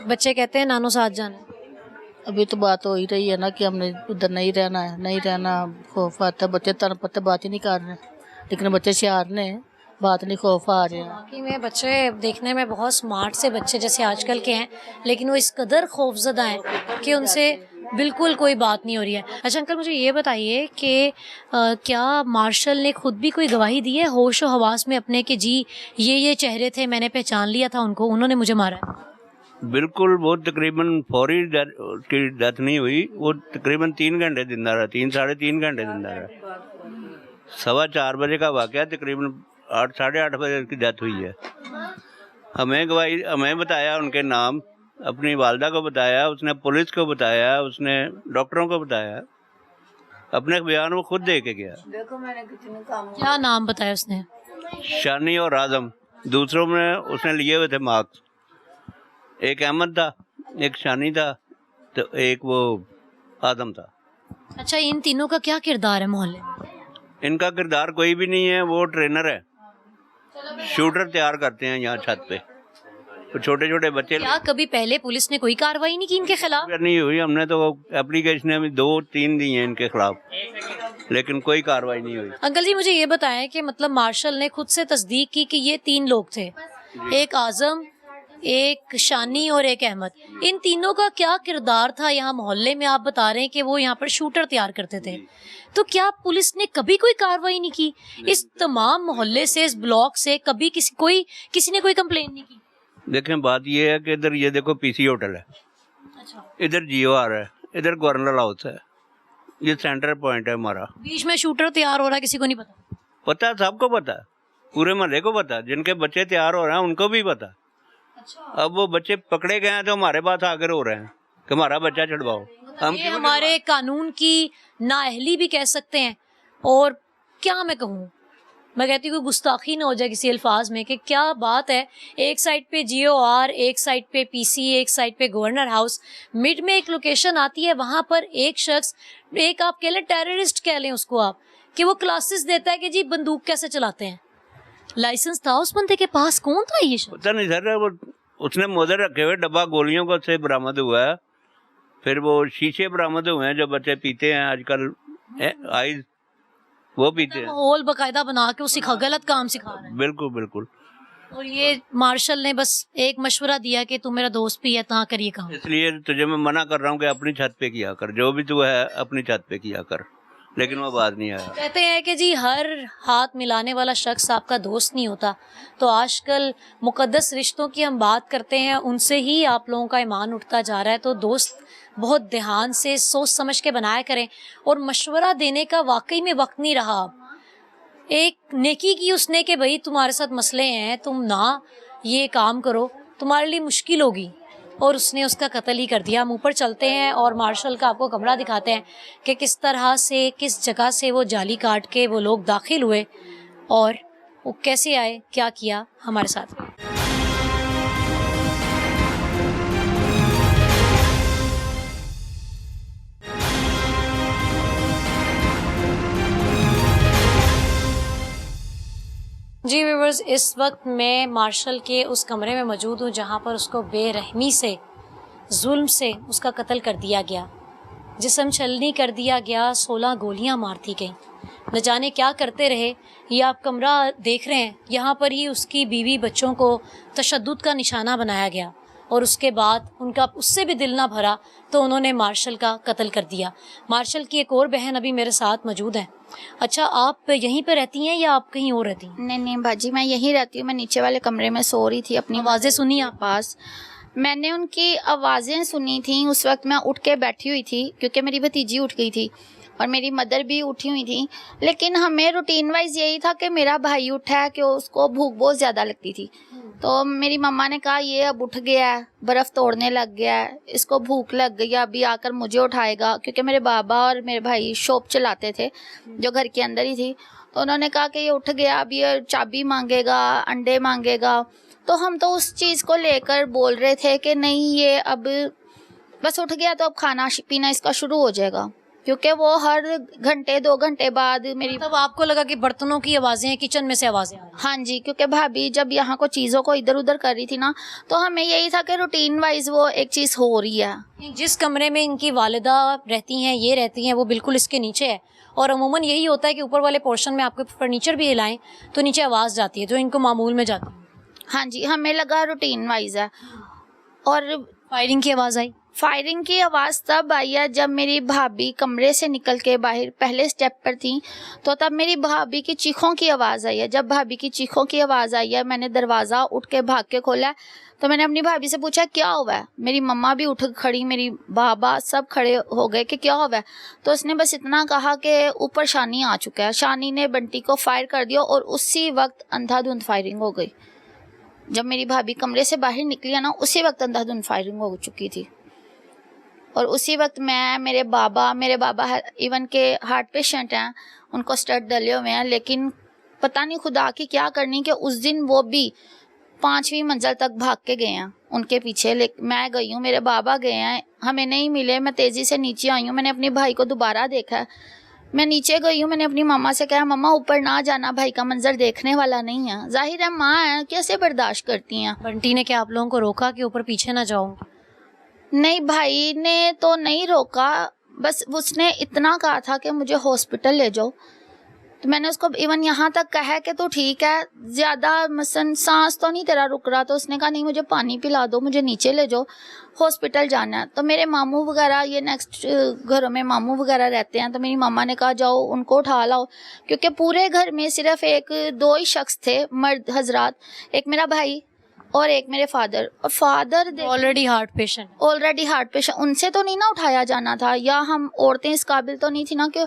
बच्चे कहते हैं नानो साथ जाना। अभी तो बात हो ही रही है ना कि हमने उधर नहीं रहना है, नहीं रहना। खौफ आता है, बच्चे तन पत्ते बात ही नहीं कर रहे, लेकिन बच्चे शियार ने बात नहीं, खौफ आ रहे हैं। बाकी में बच्चे देखने में बहुत स्मार्ट से बच्चे जैसे आजकल के हैं, लेकिन वो इस कदर खौफजदा हैं कि उनसे बिल्कुल कोई बात नहीं हो रही है। अच्छा अंकल, मुझे ये बताइए कि क्या मार्शल ने खुद भी कोई गवाही दी है होश और हवास में अपने कि जी ये चेहरे थे, मैंने पहचान लिया था उनको, उन्होंने मुझे मारा है? बिल्कुल, वो तकरीबन फौरी उसकी डेथ नहीं हुई, वो तकरीबन 3 घंटे जिंदा रहा, 3-3.5 घंटे जिंदा रहा। 4:15 बजे का वाक़या, तकरीबन 8 साढ़े 8 बजे उसकी डेथ हुई है। हमें गवाही, हमें बताया उनके नाम, अपनी वालदा को बताया, उसने पुलिस को बताया, उसने डॉक्टरों को बताया, अपने बयान वो खुद दे के गया। देखो मैंने कितने काम क्या नाम बताया उसने? शानी और आजम, दूसरों में उसने लिए हुए थे मार्क्स। एक अहमद था, एक शानी था, तो एक वो आदम था। अच्छा, इन तीनों का क्या किरदार है मोहल्ले में? इनका किरदार कोई भी नहीं है, वो ट्रेनर है, शूटर तैयार करते हैं यहाँ छत पे, तो छोटे छोटे बच्चे। क्या कभी पहले पुलिस ने कोई कार्रवाई नहीं की इनके खिलाफ? नहीं हुई, हमने तो एप्लीकेशन अभी 2-3 दी हैं इनके खिलाफ, लेकिन कोई कार्रवाई नहीं हुई। अंकल जी, मुझे ये बताएं कि मतलब मार्शल ने खुद से तस्दीक की कि ये 3 लोग थे, एक आजम, एक शानी और एक अहमद। इन तीनों का क्या किरदार था यहाँ मोहल्ले में? आप बता रहे हैं कि वो यहाँ पर शूटर तैयार करते थे, तो क्या पुलिस ने कभी कोई कार्रवाई नहीं की? इस तमाम मोहल्ले से, इस ब्लॉक से कभी किसी ने कोई कंप्लेन नहीं की? देखें, बात ये है कि इधर ये देखो पीसी होटल है, अच्छा, इधर जियो आर है, इधर गवर्नर हाउस है, ये सेंटर पॉइंट है हमारा। बीच में शूटर तैयार हो रहा है, किसी को नहीं पता? पता है, सबको पता है, पूरे मोहल्ले को पता है, जिनके बच्चे तैयार हो रहे हैं उनको भी पता। अब वो बच्चे पकड़े गए हैं तो हमारे पास आकर हो रहे हैं कि हमारा बच्चा छुड़वाओ। हम ये हमारे कानून की नाअहली भी कह सकते हैं, और क्या मैं कहूँ, मैं कहती हूँ गुस्ताखी ना हो जाए किसी अल्फाज में कि क्या बात है। एक साइड पे GOR, एक साइड पे PC, एक साइड पे गवर्नर हाउस, मिड में एक लोकेशन आती है, वहाँ पर एक शख्स, एक आप कह लें टेररिस्ट कह लें उसको आप, कि वो क्लासेस देता है कि जी बंदूक कैसे चलाते हैं। लाइसेंस था उस बंदे के पास? कौन था ये शख्स? पता नहीं सर, वो उसने मोदर रखे हुए डब्बा गोलियों को से बरामद हुआ है, फिर वो शीशे बरामद हुए हैं जो बच्चे पीते हैं आजकल, आइस वो पीते हैं। माहौल बकायदा बना के वो गलत काम सिखा रहा है। बिल्कुल बिल्कुल। और ये मार्शल ने बस एक मशवरा दिया कि तू मेरा दोस्त भी है, ता करिए काम। इसलिए तुझे मैं मना कर रहा हूँ कि अपनी छत पे किया कर, जो भी तू है अपनी छत पे किया कर, लेकिन वो बात नहीं आया। कहते हैं कि जी हर हाथ मिलाने वाला शख्स आपका दोस्त नहीं होता, तो आजकल मुकद्दस रिश्तों की हम बात करते हैं, उनसे ही आप लोगों का ईमान उठता जा रहा है। तो दोस्त बहुत ध्यान से सोच समझ के बनाया करें, और मशवरा देने का वाकई में वक्त नहीं रहा। एक नेकी की उसने कि भाई तुम्हारे साथ मसले हैं, तुम ना ये काम करो, तुम्हारे लिए मुश्किल होगी, और उसने उसका कत्ल ही कर दिया। हम ऊपर चलते हैं और मार्शल का आपको कमरा दिखाते हैं कि किस तरह से, किस जगह से वो जाली काट के वो लोग दाखिल हुए और वो कैसे आए, क्या किया। हमारे साथ जी व्यूअर्स, इस वक्त मैं मार्शल के उस कमरे में मौजूद हूँ जहाँ पर उसको बेरहमी से, जुल्म से उसका कत्ल कर दिया गया, जिस्म छलनी कर दिया गया, 16 गोलियाँ मार दी गईं। न जाने क्या करते रहे। ये आप कमरा देख रहे हैं, यहाँ पर ही उसकी बीवी बच्चों को तशद्दुद का निशाना बनाया गया, और उसके बाद उनका उससे भी दिल ना भरा तो उन्होंने मार्शल का कत्ल कर दिया। मार्शल की एक और बहन अभी मेरे साथ मौजूद है। अच्छा, आप यहीं पे रहती हैं या आप कहीं और रहती हैं? नहीं बाजी, मैं यहीं रहती हूँ। मैं नीचे वाले कमरे में सो रही थी, अपनी आवाज़ें सुनी आप? पास मैंने उनकी आवाज़ें सुनी थी। उस वक्त मैं उठ के बैठी हुई थी क्योंकि मेरी भतीजी उठ गई थी और मेरी मदर भी उठी हुई थी, लेकिन हमें रूटीन वाइज यही था कि मेरा भाई उठा है कि उसको भूख बहुत ज़्यादा लगती थी। तो मेरी मम्मा ने कहा ये अब उठ गया है, बर्फ़ तोड़ने लग गया है, इसको भूख लग गई है, अभी आकर मुझे उठाएगा, क्योंकि मेरे बाबा और मेरे भाई शॉप चलाते थे जो घर के अंदर ही थी। तो उन्होंने कहा कि ये उठ गया, अब ये चाबी मांगेगा, अंडे मांगेगा। तो हम तो उस चीज़ को लेकर बोल रहे थे कि नहीं, ये अब बस उठ गया तो अब खाना पीना इसका शुरू हो जाएगा, क्योंकि वो हर घंटे 2 घंटे बाद मेरी तब आपको लगा कि बर्तनों की आवाज़ें हैं, किचन में से आवाज़ें आ रही हाँ जी, क्योंकि भाभी जब यहाँ को चीज़ों को इधर उधर कर रही थी ना, तो हमें यही था कि रूटीन वाइज वो एक चीज़ हो रही है। हैं। जिस कमरे में इनकी वालिदा रहती हैं, ये रहती हैं, वो बिल्कुल इसके नीचे है, और अमूमन यही होता है कि ऊपर वाले पोर्शन में आपको फर्नीचर भी हिलाएं तो नीचे आवाज़ जाती है, जो इनको मामूल में जाती है। हाँ जी, हमें लगा रूटीन वाइज है। और फायरिंग की आवाज़ आई। फायरिंग की आवाज़ तब आई है जब मेरी भाभी कमरे से निकल के बाहर पहले स्टेप पर थी, तो तब मेरी भाभी की चीखों की आवाज़ आई है। जब भाभी की चीखों की आवाज़ आई है, मैंने दरवाज़ा उठ के भाग के खोला, तो मैंने अपनी भाभी से पूछा क्या हुआ है। मेरी मम्मा भी उठ खड़ी, मेरी बाबा सब खड़े हो गए कि क्या हुआ है। तो उसने बस इतना कहा कि ऊपर शानी आ चुका है। शानी ने बंटी को फायर कर दिया और उसी वक्त अंधाधुंध फायरिंग हो गई। जब मेरी भाभी कमरे से बाहर निकली है ना, उसी वक्त अंधाधुंध फायरिंग हो चुकी थी। और उसी वक्त मेरे बाबा इवन के हार्ट पेशेंट हैं, उनको स्टड डले हुए हैं, लेकिन पता नहीं खुदा की क्या करनी कि उस दिन वो भी 5वीं मंजिल तक भाग के गए हैं उनके पीछे। लेकिन मैं गई हूँ, मेरे बाबा गए हैं, हमें नहीं मिले। मैं तेज़ी से नीचे आई हूँ, मैंने अपने भाई को दोबारा देखा है। मैं नीचे गई हूँ, मैंने अपनी मम्मा से कहा मम्मा ऊपर ना जाना, भाई का मंजर देखने वाला नहीं है। जाहिर है माँ है, कैसे बर्दाश्त करती हैं। बंटी ने क्या आप लोगों को रोका कि ऊपर पीछे ना जाओ? नहीं, भाई ने तो नहीं रोका, बस उसने इतना कहा था कि मुझे हॉस्पिटल ले जाओ। तो मैंने उसको इवन यहाँ तक कहा कि तो ठीक है, ज़्यादा मसन सांस तो नहीं तेरा रुक रहा, तो उसने कहा नहीं मुझे पानी पिला दो, मुझे नीचे ले जाओ, हॉस्पिटल जाना है। तो मेरे मामू वगैरह, ये नेक्स्ट घरों में मामू वगैरह रहते हैं, तो मेरी मम्मा ने कहा जाओ उनको उठा लाओ, क्योंकि पूरे घर में सिर्फ 1-2 ही शख्स थे मर्द हजरात, एक मेरा भाई और एक मेरे फादर। और फादर ऑलरेडी हार्ट पेशेंट। उनसे तो नहीं ना उठाया जाना था, या हम औरतें इस काबिल तो नहीं थी ना कि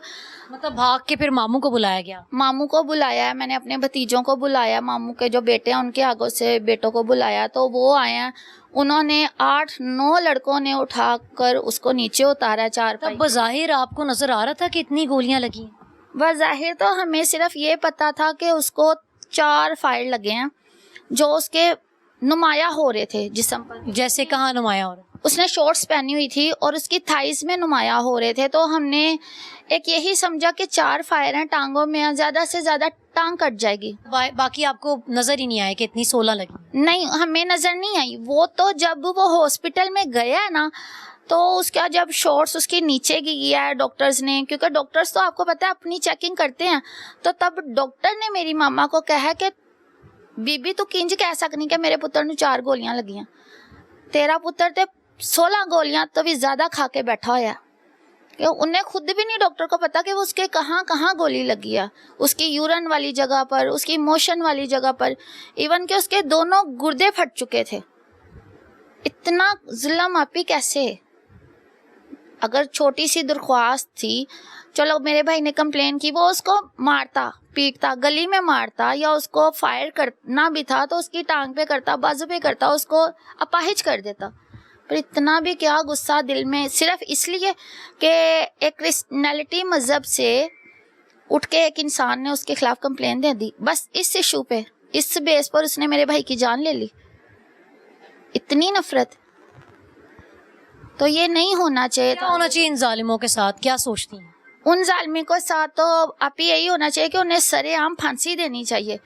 मतलब भाग के फिर मामू को बुलाया गया। मामू को बुलाया है, मैंने अपने भतीजों को बुलाया, मामू के जो बेटे हैं उनके आगों से बेटों को बुलाया, तो वो आए हैं। उन्होंने 8-9 लड़कों ने उठाकर उसको नीचे उतारा चारपाई। तब बज़ाहिर आपको नजर आ रहा था कि इतनी गोलियां लगी? बज़ाहिर तो हमें सिर्फ ये पता था कि उसको 4 फायर लगे हैं जो उसके नुमाया हो रहे थे जिस्म पर। जैसे कहाँ नुमाया हो रहा? उसने शॉर्ट्स पहनी हुई थी और उसकी थाइस में नुमाया हो रहे थे, तो हमने एक यही समझा कि 4 फायर हैं टांगों में, ज़्यादा से ज़्यादा टांग कट जाएगी। बाकी आपको नजर ही नहीं आया कि इतनी 16 लगी? नहीं, हमें नज़र नहीं आई। वो तो जब वो हॉस्पिटल में गया है ना, तो उसका जब शॉर्ट्स उसके नीचे किया है डॉक्टर्स ने, क्योंकि डॉक्टर्स तो आपको पता है अपनी चेकिंग करते हैं, तो तब डॉक्टर ने मेरी मामा को कहा कि बीबी तू किंज कह सकनी कि मेरे पुत्र ਨੂੰ 4 गोलियां लगियां, तेरा पुत्र ते 16 गोलियां तो भी ज्यादा खा के बैठा होया। उन्हें खुद भी नहीं डॉक्टर को पता कि वो उसके कहाँ कहाँ गोली लगी है, उसकी यूरिन वाली जगह पर, उसकी मोशन वाली जगह पर, इवन कि उसके दोनों गुर्दे फट चुके थे। इतना जुल्म आपी कैसे? अगर छोटी सी दरख्वास्त थी, चलो मेरे भाई ने कंप्लेन की, वो उसको मारता पीटता, गली में मारता, या उसको फायर करना भी था तो उसकी टांग पे करता, बाजू पे करता, उसको अपाहिज कर देता। पर इतना भी क्या गुस्सा दिल में, सिर्फ इसलिए कि एक क्रिश्चियनिटी मज़हब से उठ के एक इंसान ने उसके खिलाफ कंप्लेन दे दी, बस इस इशू पे, इस बेस पर उसने मेरे भाई की जान ले ली। इतनी नफरत, तो ये नहीं होना चाहिए था। क्या होना चाहिए इन जालिमों के साथ? क्या सोचती हैं? उन जालिमी को साथ तो आप यही होना चाहिए कि उन्हें सरेआम फांसी देनी चाहिए,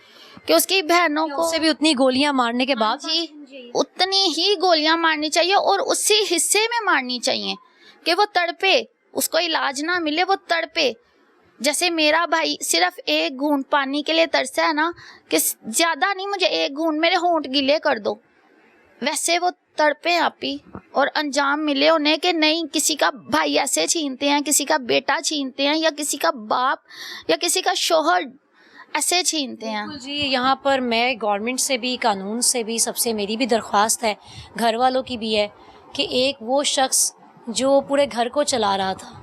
कि उसकी बहनों को उससे भी उतनी गोलियां मारने के बाद जी उतनी ही गोलियां मारनी चाहिए, और उसी हिस्से में मारनी चाहिए कि वो तड़पे, उसको इलाज ना मिले, वो तड़पे। जैसे मेरा भाई सिर्फ 1 घूंट पानी के लिए तरसा है ना, कि ज्यादा नहीं, मुझे 1 घूंट, मेरे होंठ गीले कर दो, वैसे वो तड़पे आपी, और अंजाम मिले उन्हें कि नहीं किसी का भाई ऐसे छीनते हैं, किसी का बेटा छीनते हैं, या किसी का बाप या किसी का शोहर ऐसे छीनते हैं। जी, यहाँ पर मैं गवर्नमेंट से भी, कानून से भी, सबसे मेरी भी दरख्वास्त है, घर वालों की भी है, कि एक वो शख्स जो पूरे घर को चला रहा था,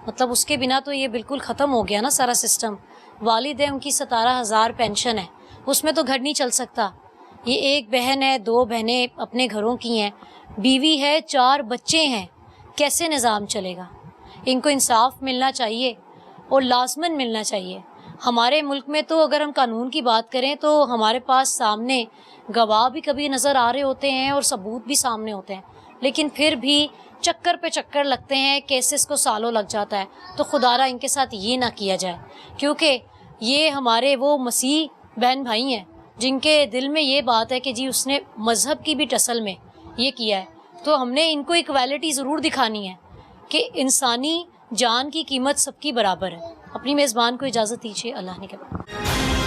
मतलब उसके बिना तो ये बिल्कुल ख़त्म हो गया ना सारा सिस्टम। वालिद है, उनकी 17,000 पेंशन है, उसमें तो घर नहीं चल सकता। ये 1 बहन है, 2 बहनें अपने घरों की हैं, बीवी है, 4 बच्चे हैं, कैसे निज़ाम चलेगा? इनको इंसाफ मिलना चाहिए और लाज़मन मिलना चाहिए। हमारे मुल्क में तो अगर हम कानून की बात करें तो हमारे पास सामने गवाह भी कभी नज़र आ रहे होते हैं और सबूत भी सामने होते हैं, लेकिन फिर भी चक्कर पे चक्कर लगते हैं, केसेस को सालों लग जाता है। तो खुदारा इनके साथ ये ना किया जाए, क्योंकि ये हमारे वो मसीह बहन भाई हैं जिनके दिल में ये बात है कि जी उसने मज़हब की भी टसल में ये किया है। तो हमने इनको इक्वालिटी ज़रूर दिखानी है कि इंसानी जान की कीमत सबकी बराबर है। अपनी मेज़बान को इजाज़त दीजिए। अल्लाह ने के बाद।